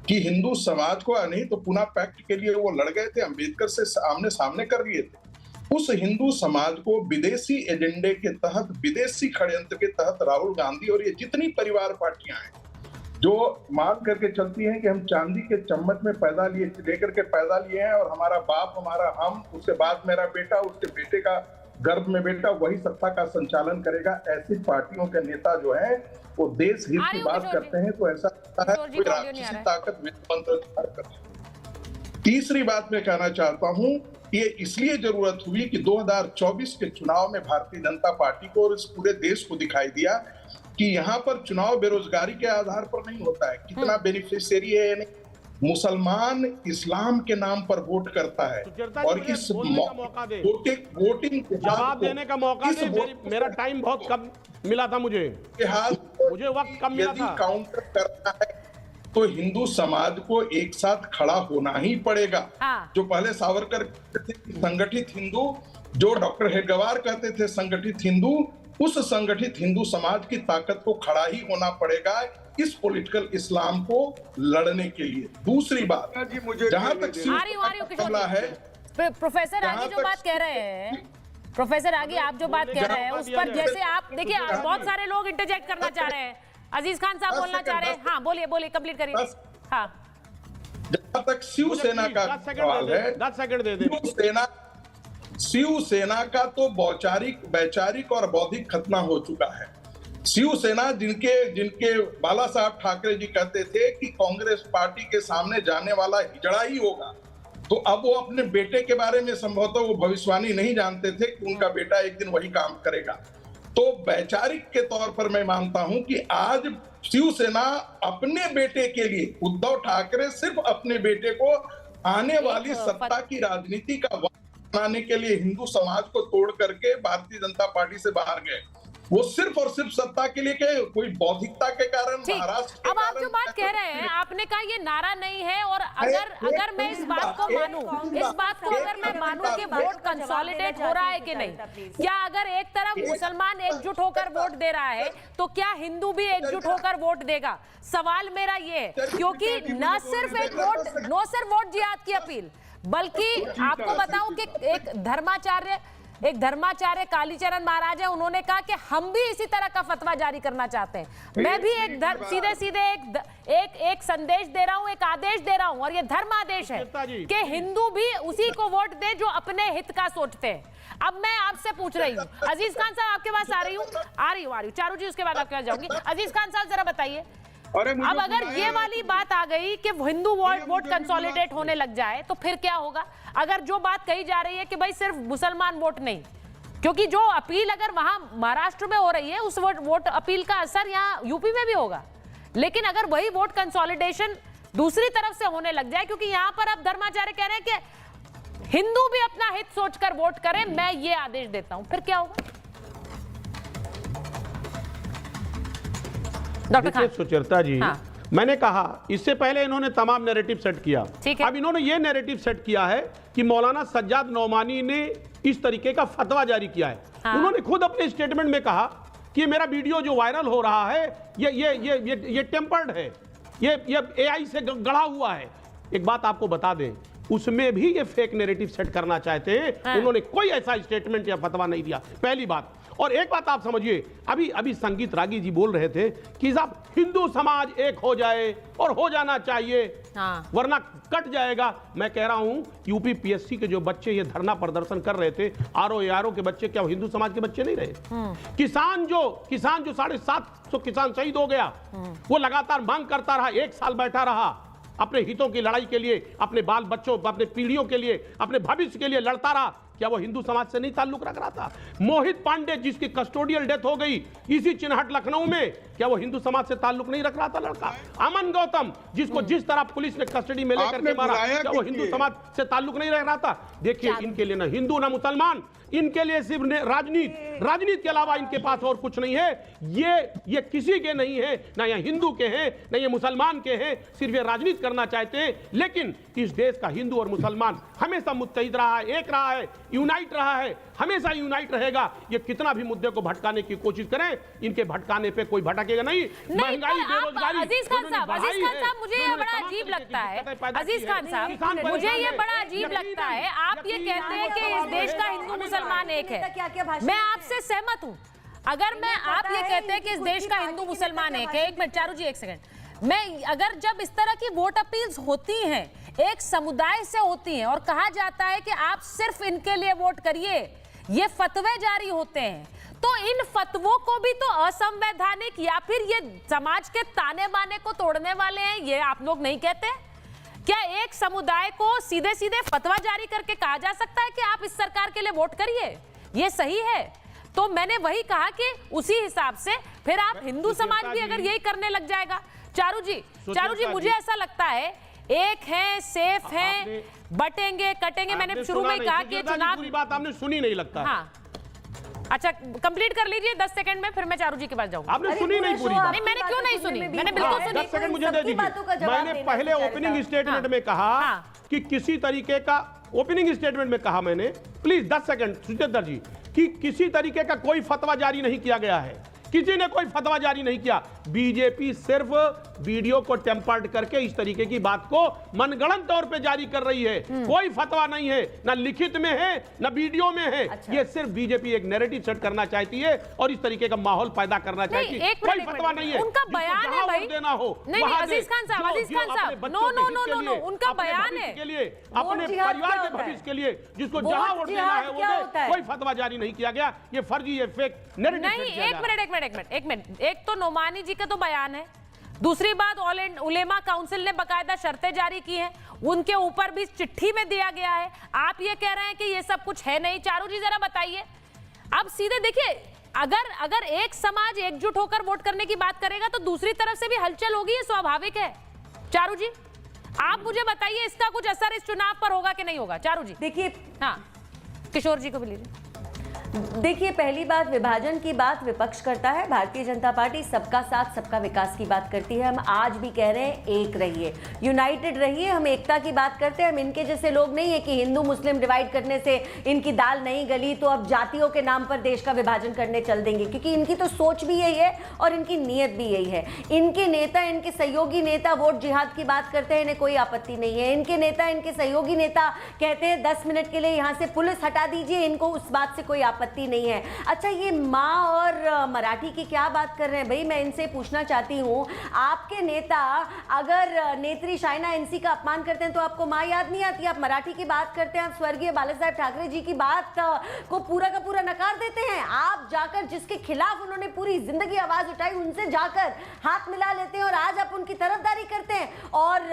कि हिंदू समाज को, नहीं तो पुनः पैक्ट के लिए वो लड़ गए थे, अम्बेडकर से आमने सामने कर लिए थे। उस हिंदू समाज को विदेशी एजेंडे के तहत, विदेशी षड्यंत्र के तहत राहुल गांधी और ये जितनी परिवार पार्टियां हैं जो मान करके चलती हैं कि हम चांदी के चम्मच में लेकर के पैदा लिए हैं और हमारा बाप, हमारा हम, उसके बाद मेरा बेटा, उसके बेटे का गर्भ में बेटा, वही सत्ता का संचालन करेगा। ऐसी पार्टियों के नेता जो है वो देश हित की बात करते हैं तो ऐसा लगता है कोई राक्षसी ताकत मंत्र करते हैं। तीसरी बात मैं कहना चाहता हूं, ये इसलिए जरूरत हुई कि 2024 के चुनाव में भारतीय जनता पार्टी को और इस पूरे देश को दिखाई दिया कि यहाँ पर चुनाव बेरोजगारी के आधार पर नहीं होता है, कितना बेनिफिशियरी है, मुसलमान इस्लाम के नाम पर वोट करता है और इस वोटिंग जवाब देने का मौका दे। मेरा टाइम बहुत कम मिला था, मुझे वक्त कम मिला था। काउंटर करना है तो हिंदू समाज को एक साथ खड़ा होना ही पड़ेगा। जो पहले सावरकर कहते थे संगठित हिंदू, जो डॉक्टर हेडगेवार कहते थे संगठित हिंदू, उस संगठित हिंदू समाज की ताकत को खड़ा ही होना पड़ेगा इस पॉलिटिकल इस्लाम को लड़ने के लिए। दूसरी बात, जहां तक मामला है, प्रोफेसर आगे जो बात कह रहे हैं, प्रोफेसर आगे आप जो बात कह रहे हैं उस पर जैसे आप देखिए, बहुत सारे लोग इंटरजेक्ट करना चाह रहे हैं। अजीज खान साहब बोलना चाह रहे हैं। हाँ बोलिए, कंप्लीट करिए। हाँ, जहां तक शिवसेना का सवाल है, 10 सेकंड दे दे। शिवसेना का तो वैचारिक और बौद्धिक खतना हो चुका है। शिवसेना जिनके बाला साहब ठाकरे जी कहते थे कि कांग्रेस पार्टी के सामने जाने वाला हिजड़ा ही होगा, तो अब वो अपने बेटे के बारे में संभवतः वो भविष्यवाणी नहीं जानते थे कि उनका बेटा एक दिन वही काम करेगा। तो वैचारिक के तौर पर मैं मानता हूं कि आज शिवसेना अपने बेटे के लिए, उद्धव ठाकरे सिर्फ अपने बेटे को आने वाली सत्ता की राजनीति का बनाने के लिए हिंदू समाज को तोड़ करके भारतीय जनता पार्टी से बाहर गए। वो सिर्फ और सिर्फ सत्ता के लिए कोई बौद्धिकता के कारण, महाराष्ट्र। अब आप जो बात कह रहे हैं, आपने कहा ये नारा नहीं है, और अगर मैं इस बात को मानूं कि वोट कंसोलिडेट हो रहा है कि नहीं, क्या अगर एक तरफ मुसलमान एकजुट होकर वोट दे रहा है तो क्या हिंदू भी एकजुट होकर वोट देगा? सवाल मेरा ये है, क्योंकि न सिर्फ वोट जिहाद की अपील, बल्कि आपको बताऊं कि एक धर्माचार्य कालीचरण महाराज है, उन्होंने कहा कि हम भी इसी तरह का फतवा जारी करना चाहते हैं। मैं भी सीधे एक संदेश दे रहा हूं, एक आदेश दे रहा हूं, और ये धर्म आदेश है कि हिंदू भी उसी को वोट दे जो अपने हित का सोचते हैं। अब मैं आपसे पूछ रही हूँ, अजीज खान साहब आपके पास आ रही हूँ, चारू जी उसके बाद आपके पास जाऊंगी। अजीज खान साहब जरा बताइए, अब अगर ये वाली बात आ गई कि हिंदू वोट कंसोलिडेट होने लग जाए तो फिर क्या होगा? अगर जो बात कही जा रही है कि भाई सिर्फ मुसलमान वोट नहीं, क्योंकि जो अपील अगर वहां महाराष्ट्र में हो रही है उस वोट अपील का असर यहाँ यूपी में भी होगा, लेकिन अगर वही वोट कंसोलिडेशन दूसरी तरफ से होने लग जाए, क्योंकि यहाँ पर अब धर्माचार्य कह रहे हैं कि हिंदू भी अपना हित सोचकर वोट करें, मैं ये आदेश देता हूं, फिर क्या होगा? देखिए सुचेता जी, मैंने कहा इससे पहले इन्होंने तमाम नैरेटिव सेट किया। अब इन्होंने ये नैरेटिव सेट किया है कि मौलाना सज्जाद नौमानी ने इस तरीके का फतवा जारी किया है। उन्होंने खुद अपने स्टेटमेंट में कहा कि मेरा वीडियो जो वायरल हो रहा है ये टेम्पर्ड है, ये AI से गढ़ा हुआ है। एक बात आपको बता दें, उसमें भी ये फेक नैरेटिव सेट करना चाहते हैं। उन्होंने कोई ऐसा स्टेटमेंट या फतवा नहीं दिया, पहली बात। और एक बात आप समझिए, अभी संगीत रागी जी बोल रहे थे कि साहब हिंदू समाज एक हो जाए, और हो जाना चाहिए, वरना कट जाएगा। मैं कह रहा हूं यूपी PSC के जो बच्चे ये धरना प्रदर्शन कर रहे थे, RO के बच्चे, क्या हिंदू समाज के बच्चे नहीं रहे? किसान जो 750 किसान शहीद हो गया, वो लगातार मांग करता रहा, 1 साल बैठा रहा, अपने हितों की लड़ाई के लिए, अपने बाल बच्चों, अपने पीढ़ियों के लिए, अपने भविष्य के लिए लड़ता रहा। क्या वो हिंदू समाज से नहीं ताल्लुक रख रहा था? मोहित पांडे जिसकी कस्टोडियल डेथ हो गई इसी चिन्हट लखनऊ में, क्या वो हिंदू समाज से ताल्लुक नहीं रख रहा था लड़का? अमन गौतम जिसको जिस तरह पुलिस ने कस्टडी में लेकर के मारा, क्या वो हिंदू समाज से ताल्लुक नहीं रख रहा था? देखिए, इनके लिए ना हिंदू ना मुसलमान, इनके लिए सिर्फ राजनीति के अलावा इनके पास और कुछ नहीं है। ये किसी के नहीं है, ना ये हिंदू के हैं, ना ये मुसलमान के हैं, सिर्फ ये राजनीति करना चाहते हैं। लेकिन इस देश का हिंदू और मुसलमान हमेशा मुत्तहिद रहा है, एक रहा है, यूनाइट रहा है, हमेशा यूनाइट रहेगा। ये कितना भी मुद्दे को भटकाने की कोशिश करें, इनके भटकाने पे कोई भटकेगा नहीं। महंगाई, बेरोजगारी, अजीज खान साहब, मुझे ये बड़ा अजीब लगता है, अजीज खान साहब, मुझे ये बड़ा अजीब लगता है, आप ये कहते हैं कि इस देश का हिंदू मुसलमान एक है। मैं आपसे सहमत हूं। अगर आप ये कहते हैं कि इस देश का हिंदू मुसलमान एक है, एक मिनट चारू जी, एक सेकंड, अगर जब इस तरह की वोट अपील्स होती हैं, एक समुदाय से होती हैं, और कहा जाता है कि आप सिर्फ इनके लिए वोट करिए, ये फतवे जारी होते हैं, तो इन फतवों को भी तो असंवैधानिक या फिर ये समाज के ताने बाने को तोड़ने वाले हैं, ये आप लोग नहीं कहते? क्या एक समुदाय को सीधे सीधे फतवा जारी करके कहा जा सकता है कि आप इस सरकार के लिए वोट करिए? ये सही है? तो मैंने वही कहा कि उसी हिसाब से फिर आप हिंदू समाज भी अगर यही करने लग जाएगा। चारू जी, मुझे ऐसा लगता है एक है, सेफ है, बटेंगे कटेंगे। मैंने शुरू में कहा कि चुनाव, पूरी बात आपने सुनी नहीं लगता। हाँ अच्छा कंप्लीट कर लीजिए 10 सेकंड में, फिर मैं चारू जी के पास जाऊंगा। आपने सुनी नहीं पूरी बात। नहीं मैंने क्यों नहीं सुनी, मैंने बिल्कुल सुनी। 10 सेकंड मुझे दे दीजिए। मैंने पहले ओपनिंग स्टेटमेंट में कहा कि किसी तरीके का, ओपनिंग स्टेटमेंट में कहा मैंने, प्लीज 10 सेकंड सुचेतर जी, कि किसी तरीके का कोई फतवा जारी नहीं किया गया है, किसी ने कोई फतवा जारी नहीं किया। बीजेपी सिर्फ वीडियो को टेम्पर्ड करके इस तरीके की बात को मनगढ़ंत तौर पे जारी कर रही है। कोई फतवा नहीं है, ना लिखित में है ना वीडियो में है। ये सिर्फ बीजेपी एक नैरेटिव सेट करना चाहती है और इस तरीके का माहौल पैदा करना चाहती है। कोई फतवा नहीं है, उनका बयान है भाई, देना हो नहीं अजीज खान साहब, no no no no no, उनका बयान है के लिए, अपने परिवार के भविष्य के लिए, जिसको जहां वोट देना है वो दे। कोई फतवा जारी नहीं किया गया। ये फर्जी, ये फेक नैरेटिव नहीं। एक मिनट, एक तो नोमानी जी का तो बयान है, दूसरी बात ऑल इंडिया उलेमा काउंसिल ने बकायदा शर्तें जारी की हैं, उनके ऊपर भी चिट्ठी में दिया गया है। आप ये कह रहे हैं कि ये सब कुछ है नहीं। चारू जी जरा बताइए। अब सीधे देखिए, अगर एक समाज एकजुट होकर वोट करने की बात करेगा तो दूसरी तरफ से भी हलचल होगी, ये स्वाभाविक है। चारू जी आप मुझे बताइए, इसका कुछ असर इस चुनाव पर होगा कि नहीं होगा? चारू जी देखिए, हाँ किशोर जी को भी लीजिए। देखिए, पहली बात, विभाजन की बात विपक्ष करता है, भारतीय जनता पार्टी सबका साथ सबका विकास की बात करती है। हम आज भी कह रहे हैं एक रहिए, यूनाइटेड रहिए, हम एकता की बात करते हैं। हम इनके जैसे लोग नहीं है कि हिंदू मुस्लिम डिवाइड करने से इनकी दाल नहीं गली तो अब जातियों के नाम पर देश का विभाजन करने चल देंगे, क्योंकि इनकी तो सोच भी यही है और इनकी नीयत भी यही है। इनके नेता, इनके सहयोगी नेता वोट जिहाद की बात करते हैं, इन्हें कोई आपत्ति नहीं है। इनके नेता, इनके सहयोगी नेता कहते हैं 10 मिनट के लिए यहाँ से पुलिस हटा दीजिए, इनको उस बात से कोई आपत्ति नहीं है। अच्छा, ये माँ और मराठी की क्या बात कर रहे हैं भाई? मैं इनसे पूछना चाहती हूँ, आपके नेता अगर नेत्री शाइना एनसी का अपमान करते हैं तो आपको माँ याद नहीं आती? आप मराठी की बात करते हैं, आप स्वर्गीय बाला साहेब ठाकरे जी की बात को पूरा का पूरा नकार देते हैं। आप जाकर जिसके खिलाफ उन्होंने पूरी जिंदगी आवाज उठाई, उनसे जाकर हाथ मिला लेते हैं और आज आप उनकी तरफदारी करते हैं। और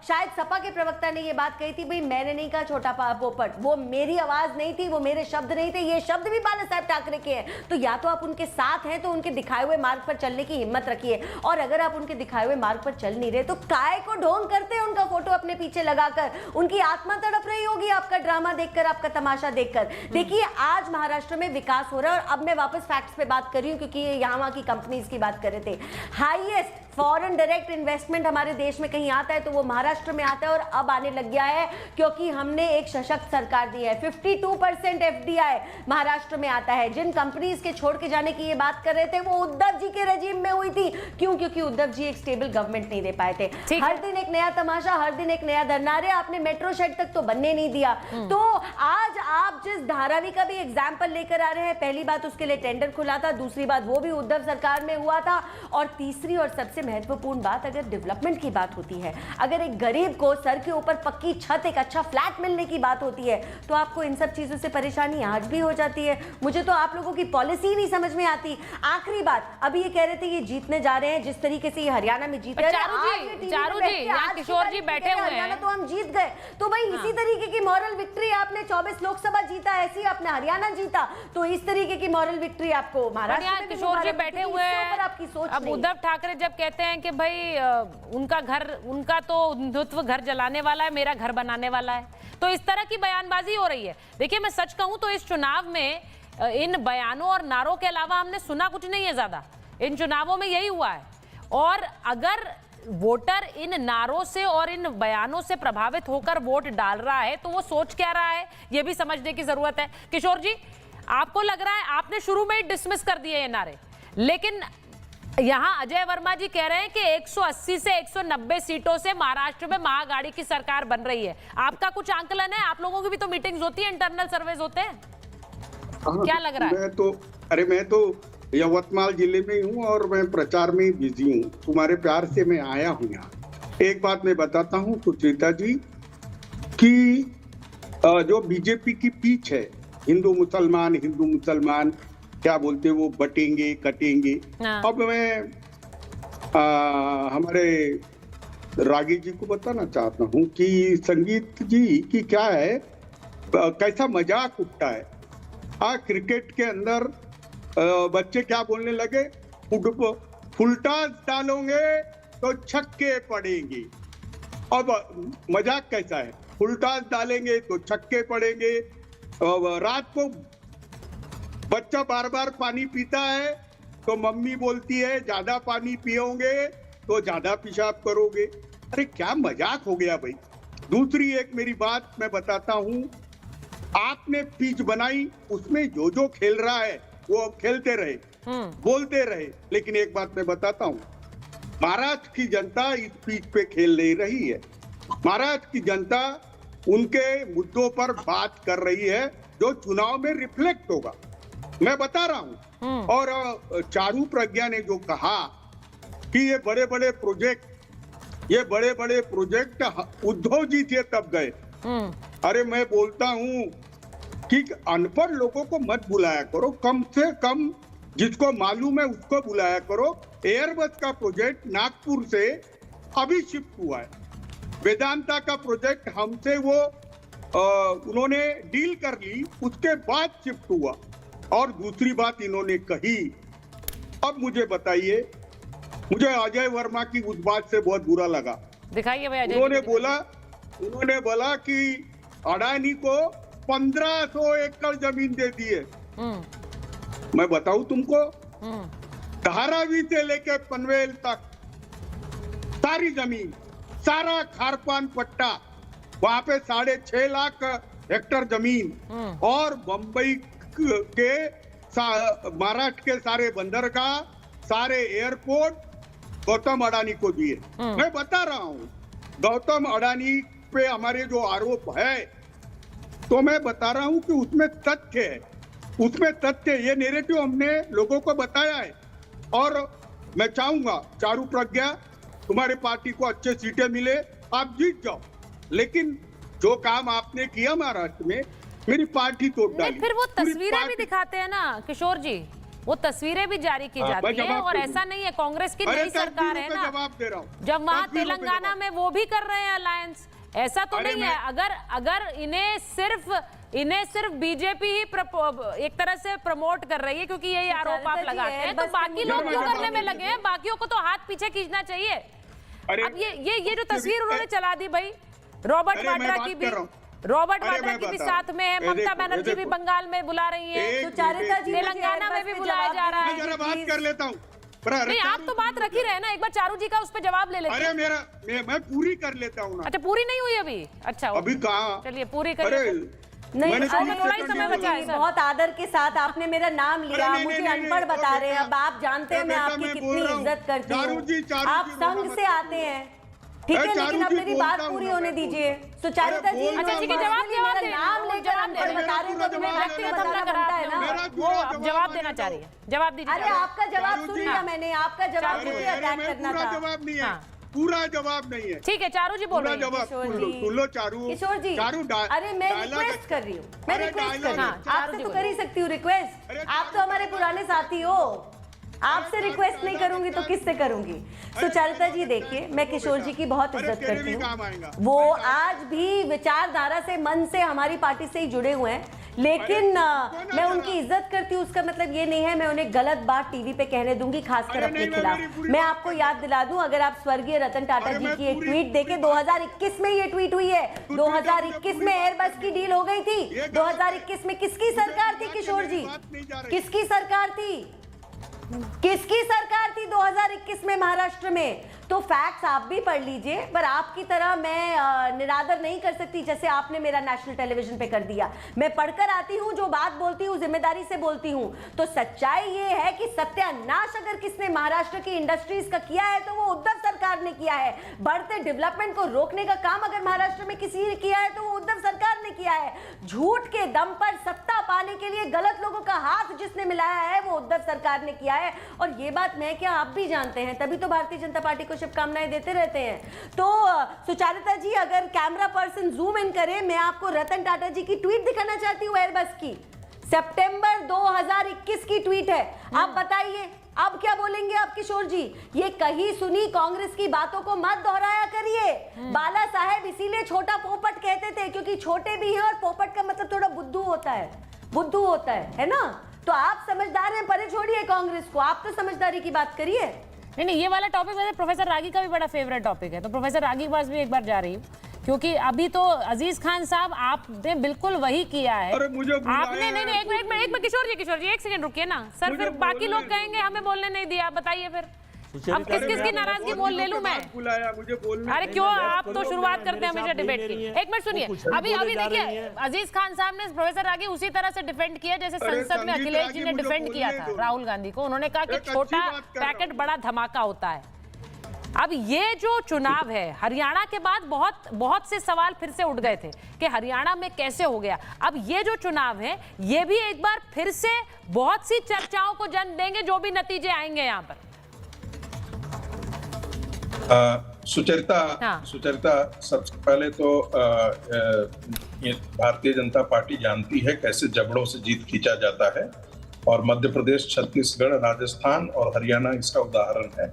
शायद सपा के प्रवक्ता ने ये बात कही थी, भाई मैंने नहीं कहा छोटा पोपट, वो मेरी आवाज नहीं थी, वो मेरे शब्द नहीं थे, ये शब्द भी बाला साहब ठाकरे के हैं। तो या तो आप उनके साथ हैं तो उनके दिखाए हुए मार्ग पर चलने की हिम्मत रखिए, और अगर आप उनके दिखाए हुए मार्ग पर चल नहीं रहे तो काय को ढोंग करते हैं उनका फोटो अपने पीछे लगाकर? उनकी आत्मा तड़प रही होगी आपका ड्रामा देखकर, आपका तमाशा देखकर। देखिए, आज महाराष्ट्र में विकास हो रहा है, और अब मैं वापस फैक्ट्स पे बात कर रही हूं क्योंकि यहाँ की कंपनीज की बात कर रहे थे। हाईएस्ट फॉरेन डायरेक्ट इन्वेस्टमेंट हमारे देश में कहीं आता है तो वो महाराष्ट्र में आता है, और अब आने लग गया है क्योंकि हमने एक सशक्त सरकार दी है। 52% एफडीआई महाराष्ट्र में आता है। जिन कंपनीज के छोड़ के जाने की ये बात कर रहे थे वो उद्धव जी के रेजिम में हुई थी। क्यों? क्योंकि उद्धव जी एक स्टेबल गवर्नमेंट नहीं दे पाए थे। हर दिन एक नया तमाशा, हर दिन एक नया धरना। रे आपने मेट्रो शेड तक तो बनने नहीं दिया। तो आज आप जिस धारावी का भी एग्जाम्पल लेकर आ रहे हैं, पहली बात उसके लिए टेंडर खुला था, दूसरी बात वो भी उद्धव सरकार में हुआ था, और तीसरी और सबसे महत्वपूर्ण बात, अगर डेवलपमेंट की बात होती है, अगर एक गरीब को सर के ऊपर पक्की छत, एक अच्छा फ्लैट मिलने की बात होती है, तो आपको इन सब चीजों से परेशानी आज भी हो जाती है। मुझे तो आप लोगों की पॉलिसी नहीं समझ में आती। आखिरी बात, अभी ये कह रहे थे ये जीतने जा रहे हैं, जिस तरीके से ये हरियाणा में जीते, चारू जी यहाँ किशोर जी बैठे हुए हैं, तो हम जीत गए। तो भाई इसी तरीके की मॉरल विक्ट्री आपने 24 लोकसभा जीता, ऐसी आपने हरियाणा जीता, तो इस तरीके की मॉरल विक्ट्री आपको महाराष्ट्र में। किशोर जी बैठे हुए हैं, आपकी सोच। अब उद्धव ठाकरे जब कहते हैं कि भाई उनका घर, उनका तो हिंदुत्व घर जलाने वाला है, मेरा घर बनाने वाला है, तो इस तरह की बयानबाजी हो रही है। देखिए, मैं सच कहूं तो इस चुनाव में इन बयानों और नारों के अलावा हमने सुना कुछ नहीं है ज्यादा। इन चुनावों में यही हुआ है, और अगर वोटर इन नारों से और इन बयानों से प्रभावित होकर वोट डाल रहा है तो वो सोच क्या रहा है, ये भी समझने की जरूरत है। किशोर जी, आपको लग रहा है आपने शुरू में ही डिसमिस कर दिए ये नारे, लेकिन यहाँ अजय वर्मा जी कह रहे हैं कि 180 से 190 सीटों से महाराष्ट्र में महाअघाड़ी की सरकार बन रही है। आपका कुछ आंकलन है? आप लोगों की भी तो मीटिंग्स होती है, इंटरनल सर्वेज होते हैं, क्या लग रहा है? मैं तो यवतमाल जिले में हूँ और मैं प्रचार में बिजी हूँ। तुम्हारे प्यार से मैं आया हूँ यहाँ। एक बात मैं बताता हूँ सुचेता जी, कि जो बीजेपी की पीछ है, हिंदू मुसलमान क्या बोलते वो बटेंगे कटेंगे। अब मैं हमारे रागी जी को बताना चाहता हूँ कि संगीत जी की क्या है, कैसा मजाक उठता है। क्रिकेट के अंदर बच्चे क्या बोलने लगे, फुल टॉस डालोगे तो छक्के पड़ेंगे, अब मजाक कैसा है, फुल टॉस डालेंगे तो छक्के पड़ेंगे। रात को बच्चा बार बार पानी पीता है तो मम्मी बोलती है ज्यादा पानी पियोगे तो ज्यादा पेशाब करोगे। अरे क्या मजाक हो गया भाई। दूसरी एक मेरी बात मैं बताता हूं, आपने पिच बनाई, उसमें जो जो खेल रहा है वो खेलते रहे, बोलते रहे, लेकिन एक बात मैं बताता हूं, महाराष्ट्र की जनता इस पिच पे खेल नहीं रही है। महाराष्ट्र की जनता उनके मुद्दों पर बात कर रही है जो चुनाव में रिफ्लेक्ट होगा, मैं बता रहा हूं। और चारू प्रज्ञा ने जो कहा कि ये बड़े बड़े प्रोजेक्ट उद्धव जी थे तब गए, अरे मैं बोलता हूं कि अनपढ़ लोगों को मत बुलाया करो, कम से कम जिसको मालूम है उसको बुलाया करो। एयरबस का प्रोजेक्ट नागपुर से अभी शिफ्ट हुआ है, वेदांता का प्रोजेक्ट हमसे वो उन्होंने डील कर ली, उसके बाद शिफ्ट हुआ। और दूसरी बात इन्होंने कही, अब मुझे बताइए, मुझे अजय वर्मा की उस बात से बहुत बुरा लगा। दिखाइए भाई अजय। उन्होंने बोला कि अडानी को 1500 एकड़ जमीन दे दी है। मैं बताऊं तुमको, धारावी से लेके पनवेल तक सारी जमीन, सारा खारपान पट्टा, वहां पे 6.5 लाख हेक्टेयर जमीन, और बंबई के महाराष्ट्र के सारे बंदरगाह, सारे एयरपोर्ट गौतम अडानी को दिए। मैं बता रहा हूं, गौतम अडानी पे हमारे जो आरोप है, तो मैं बता रहा हूं कि उसमें तथ्य है, उसमें तथ्य, ये नैरेटिव हमने लोगों को बताया है। और मैं चाहूंगा चारू प्रज्ञा, तुम्हारे पार्टी को अच्छे सीटें मिले, आप जीत जाओ, लेकिन जो काम आपने किया महाराष्ट्र में, मेरी पार्टी तोड़ डाली। फिर वो तस्वीरें भी दिखाते हैं ना किशोर जी, वो तस्वीरें भी जारी की जाती है, और ऐसा नहीं है, कांग्रेस की नई सरकार है ना, जवाब दे रहा हूं, जब वहां तेलंगाना में वो भी कर रहे हैं अलायंस, ऐसा तो नहीं है। अगर इन्हें सिर्फ बीजेपी ही एक तरह से प्रमोट कर रही है, क्योंकि यही आरोप आप लगाते हैं, तो बाकी लोग क्यों करने में लगे हैं? बाकियों को तो हाथ पीछे खींचना चाहिए। अब ये जो तस्वीर उन्होंने चला दी भाई, रॉबर्ट वाड्रा की भी साथ में है, ममता बनर्जी भी बंगाल में बुला रही है, सुचारिता जी तेलंगाना में भी बुलाया जा रहा है। जरा बात कर लेता हूँ। नहीं, आप तो बात रख ही रहे ना, एक बार चारू जी का उस पर जवाब ले लेते हैं। अरे मैं पूरी कर लेता हूँ ना। अच्छा, पूरी नहीं हुई अभी? अच्छा, अभी कहाँ, चलिए पूरी कर लेते हैं। नहीं, थोड़ा ही समय बचा है। बहुत आदर के साथ आपने मेरा नाम लिया, मुझे अनपढ़ बता रहे हैं। अब आप जानते हैं मैं आपकी कितनी इज्जत करती हूँ, आप संघ से आते हैं, ठीक है, लेकिन अब मेरी बात पूरी होने दीजिए। सुचारिता जी, अच्छा ठीक है, जवाब नाम लेकर अनपढ़ बता रहे हैं, तो तुम्हें व्यक्तिगत हमला करता है ना, वो जवाब देना चाह रही है, जवाब दीजिए। अरे आपका जवाब सुन लिया मैंने, आपका जवाब मुझे अटैक करना था। जवाब नहीं है, पूरा जवाब नहीं है। ठीक है, चारू जी बोल रहे हैं। सुन लो चारू। किशोर जी, अरे मैं रिक्वेस्ट कर रही हूँ, मैं रिक्वेस्ट कर रही हूँ, आपसे तो कर ही सकती हूँ रिक्वेस्ट, आप तो हमारे पुराने साथी हो, आपसे रिक्वेस्ट नहीं करूंगी तो किससे करूंगी? सुचारिता जी देखिए, मैं किशोर जी की बहुत इज्जत करती हूँ, वो आज भी विचारधारा से, मन से हमारी पार्टी से ही जुड़े हुए हैं, लेकिन मैं उनकी इज्जत करती हूँ, उसका मतलब ये नहीं है मैं उन्हें गलत बात टीवी पे कहने दूंगी, खासकर अपने खिलाफ। मैं आपको याद दिला दूं, अगर आप स्वर्गीय रतन टाटा जी की एक ट्वीट देखें, 2021 में ये ट्वीट हुई है, 2021 में एयरबस की डील हो गई थी। 2021 में किसकी सरकार थी किशोर जी? किसकी सरकार थी? किसकी सरकार थी 2021 में महाराष्ट्र में? तो फैक्ट्स आप भी पढ़ लीजिए, पर आपकी तरह मैं निरादर नहीं कर सकती जैसे आपने मेरा नेशनल टेलीविजन पे कर दिया। मैं पढ़कर आती हूँ, जो बात बोलती हूँ जिम्मेदारी से बोलती हूँ। तो सच्चाई ये है कि सत्यानाश अगर किसने महाराष्ट्र की इंडस्ट्रीज का किया है तो वो उद्धव सरकार ने किया है। बढ़ते डेवलपमेंट को रोकने का काम अगर महाराष्ट्र में किसी ने किया है तो वो उद्धव सरकार ने किया है। झूठ के दम पर सत्ता पाने के लिए गलत लोगों का हाथ जिसने मिलाया है वो उद्धव सरकार ने किया है। और ये बात मैं क्या आप भी जानते हैं, तभी तो भारतीय जनता पार्टी को शुभकामनाएं देते रहते हैं। तो सुचारिता जी, अगर कैमरा पर्सन जूम इन करे, मैं आपको रतन टाटा जी की ट्वीट दिखाना चाहती हूँ, एयरबस की, सितंबर 2021 की ट्वीट है। आप बताइए अब क्या बोलेंगे आप किशोर जी? ये कही सुनी कांग्रेस की बातों को मत दोहराया करिए। बाला साहेब इसीलिए छोटा पोपट कहते थे, क्योंकि छोटे भी हैं और पोपट का मतलब थोड़ा बुद्धू होता है, बुद्धू होता है ना? तो आप समझदार हैं, परे छोड़िए कांग्रेस को, आप तो समझदारी की बात करिए। नहीं, ये वाला टॉपिक वैसे प्रोफेसर रागी का भी बड़ा फेवरेट टॉपिक है, तो प्रोफेसर रागी के पास भी एक बार जा रही हूँ, क्योंकि अभी तो अजीज खान साहब आपने बिल्कुल वही किया है। अरे मुझे आपने नहीं, एक मिनट किशोर जी एक सेकंड रुकिए ना सर, फिर बाकी लोग कहेंगे हमें बोलने नहीं दिया। आप बताइए फिर अब किस की नाराजगी मोल ले लूं मैं? बुलाया मुझे बोलने। अरे क्यों, आप तो शुरुआत करते हैं हमेशा डिबेट की। एक मिनट सुनिए, अभी देखिए अजीज खान साहब ने प्रोफेसर रागी उसी तरह से डिफेंड किया जैसे संसद में अखिलेश जी ने डिफेंड किया था राहुल गांधी को। उन्होंने कहा कि छोटा पैकेट बड़ा धमाका होता है। अब ये जो चुनाव है हरियाणा के बाद बहुत से सवाल फिर से उठ गए थे कि हरियाणा में कैसे हो गया। अब ये जो चुनाव है ये भी एक बार फिर से बहुत सी चर्चाओं को जन्म देंगे, जो भी नतीजे आएंगे यहाँ पर। सुचरिता, सबसे पहले तो भारतीय जनता पार्टी जानती है कैसे जबड़ों से जीत खींचा जाता है, और मध्य प्रदेश, छत्तीसगढ़, राजस्थान और हरियाणा इसका उदाहरण है।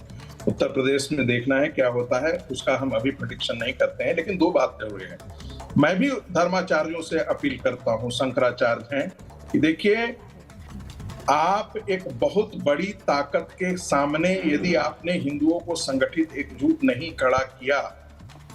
उत्तर प्रदेश में देखना है क्या होता है, उसका हम अभी प्रेडिक्शन नहीं करते हैं, लेकिन दो बात जरूरी है। मैं भी धर्माचार्यों से अपील करता हूं, शंकराचार्य हैं, कि देखिए आप एक बहुत बड़ी ताकत के सामने यदि आपने हिंदुओं को संगठित एकजुट नहीं खड़ा किया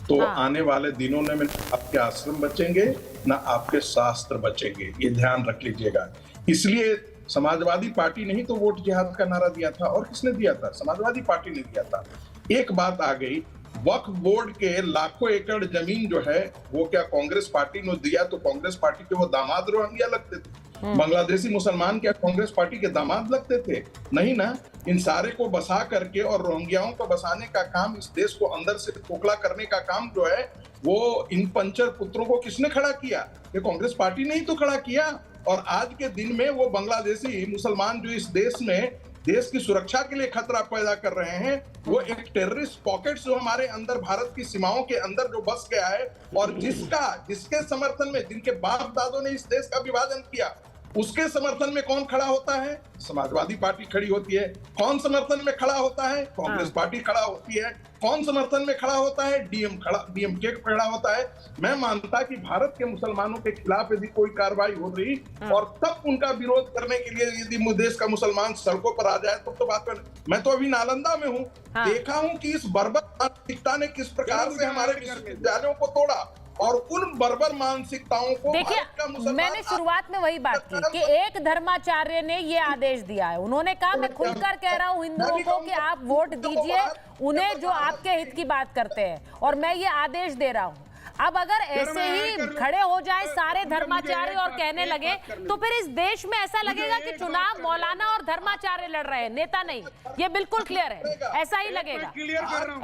तो आने वाले दिनों में आपके आश्रम बचेंगे ना आपके शास्त्र बचेंगे, ये ध्यान रख लीजिएगा। इसलिए समाजवादी पार्टी ने ही तो वोट जिहाद का नारा दिया था, और किसने दिया था? समाजवादी पार्टी ने दिया था। एक बात आ गई, वक्फ बोर्ड के लाखों एकड़ जमीन जो है वो क्या कांग्रेस पार्टी ने दिया? तो कांग्रेस पार्टी के वो दामाद रोहिंग्या लगते थे, बांग्लादेशी मुसलमान क्या कांग्रेस पार्टी के दामाद लगते थे? नहीं ना। इन सारे को बसा करके और रोहिंग्याओं को बसाने का काम, इस देश को अंदर से खोखला करने का काम जो है वो इन पंचर पुत्रों को किसने खड़ा किया? ये कांग्रेस पार्टी ने ही तो खड़ा किया। और आज के दिन में वो बांग्लादेशी मुसलमान जो इस देश में देश की सुरक्षा के लिए खतरा पैदा कर रहे हैं, वो एक टेररिस्ट पॉकेट जो हमारे अंदर भारत की सीमाओं के अंदर जो बस गया है, और जिसके समर्थन में, जिनके बाप दादों ने इस देश का विभाजन किया, उसके समर्थन में कौन खड़ा होता है? समाजवादी पार्टी खड़ी होती है। कौन समर्थन में खड़ा होता है? कांग्रेस पार्टी खड़ा होती है। कौन समर्थन में खड़ा होता है? डीएमके खड़ा होता है। मैं मानता कि भारत के मुसलमानों के खिलाफ यदि कोई कार्रवाई हो रही और तब उनका विरोध करने के लिए यदि देश का मुसलमान सड़कों पर आ जाए तब तो बात कर। मैं तो अभी नालंदा में हूँ, देखा हूँ कि इस बर्बर मानसिकता ने किस प्रकार से हमारे विश्वविद्यालयों को तोड़ा, और उन बर्बर मानसिकताओं को देखिए, मैंने शुरुआत में वही बात की कि एक धर्माचार्य ने ये आदेश दिया है। उन्होंने कहा मैं खुलकर कह रहा हूँ हिंदुओं को कि आप वोट दीजिए उन्हें जो आपके हित की बात करते हैं, और मैं ये आदेश दे रहा हूँ। अब अगर ऐसे ही खड़े हो जाए सारे धर्माचार्य और कहने लगे तो फिर इस देश में ऐसा लगेगा कि चुनाव मौलाना और धर्माचार्य लड़ रहे हैं, नेता नहीं। ये बिल्कुल क्लियर है, ऐसा ही लगेगा,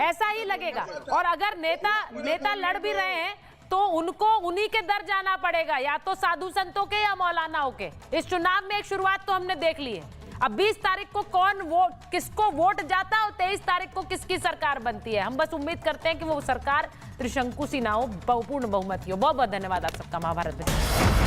ऐसा ही लगेगा। और अगर नेता लड़ भी रहे हैं तो उनको उन्हीं के दर जाना पड़ेगा, या तो साधु संतों के या मौलानाओं के। इस चुनाव में एक शुरुआत तो हमने देख ली है। अब 20 तारीख को किसको वोट जाता है और 23 तारीख को किसकी सरकार बनती है। हम बस उम्मीद करते हैं कि वो सरकार त्रिशंकु सी ना हो, पूर्ण बहुमत की हो। बहुत बहुत धन्यवाद आप सबका महाभारत में।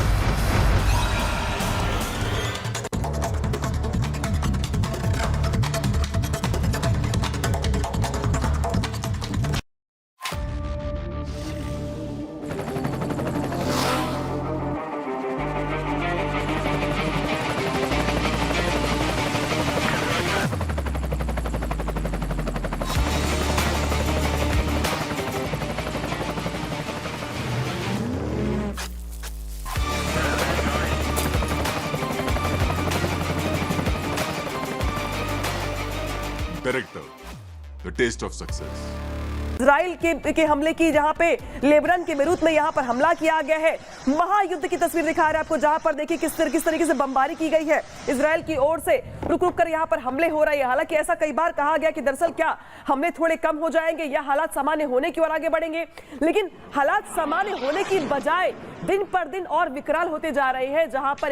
Director, the taste of success. Israel के हमले की, जहां पे लेबनान के बेरूत में यहां पर हमला किया गया है। महायुद्ध की तस्वीर दिखा रहा है आपको, जहां पर देखिए किस तरीके से बमबारी की गई है इजराइल की ओर से। रुक कर यहां पर हमले हो रहे हैं। हालांकि ऐसा कई बार कहा गया कि दरअसल क्या हमले थोड़े कम हो जाएंगे या हालात सामान्य होने की ओर आगे बढ़ेंगे, लेकिन हालात सामान्य होने की बजाय दिन पर दिन और विकराल होते जा रहे हैं। जहां पर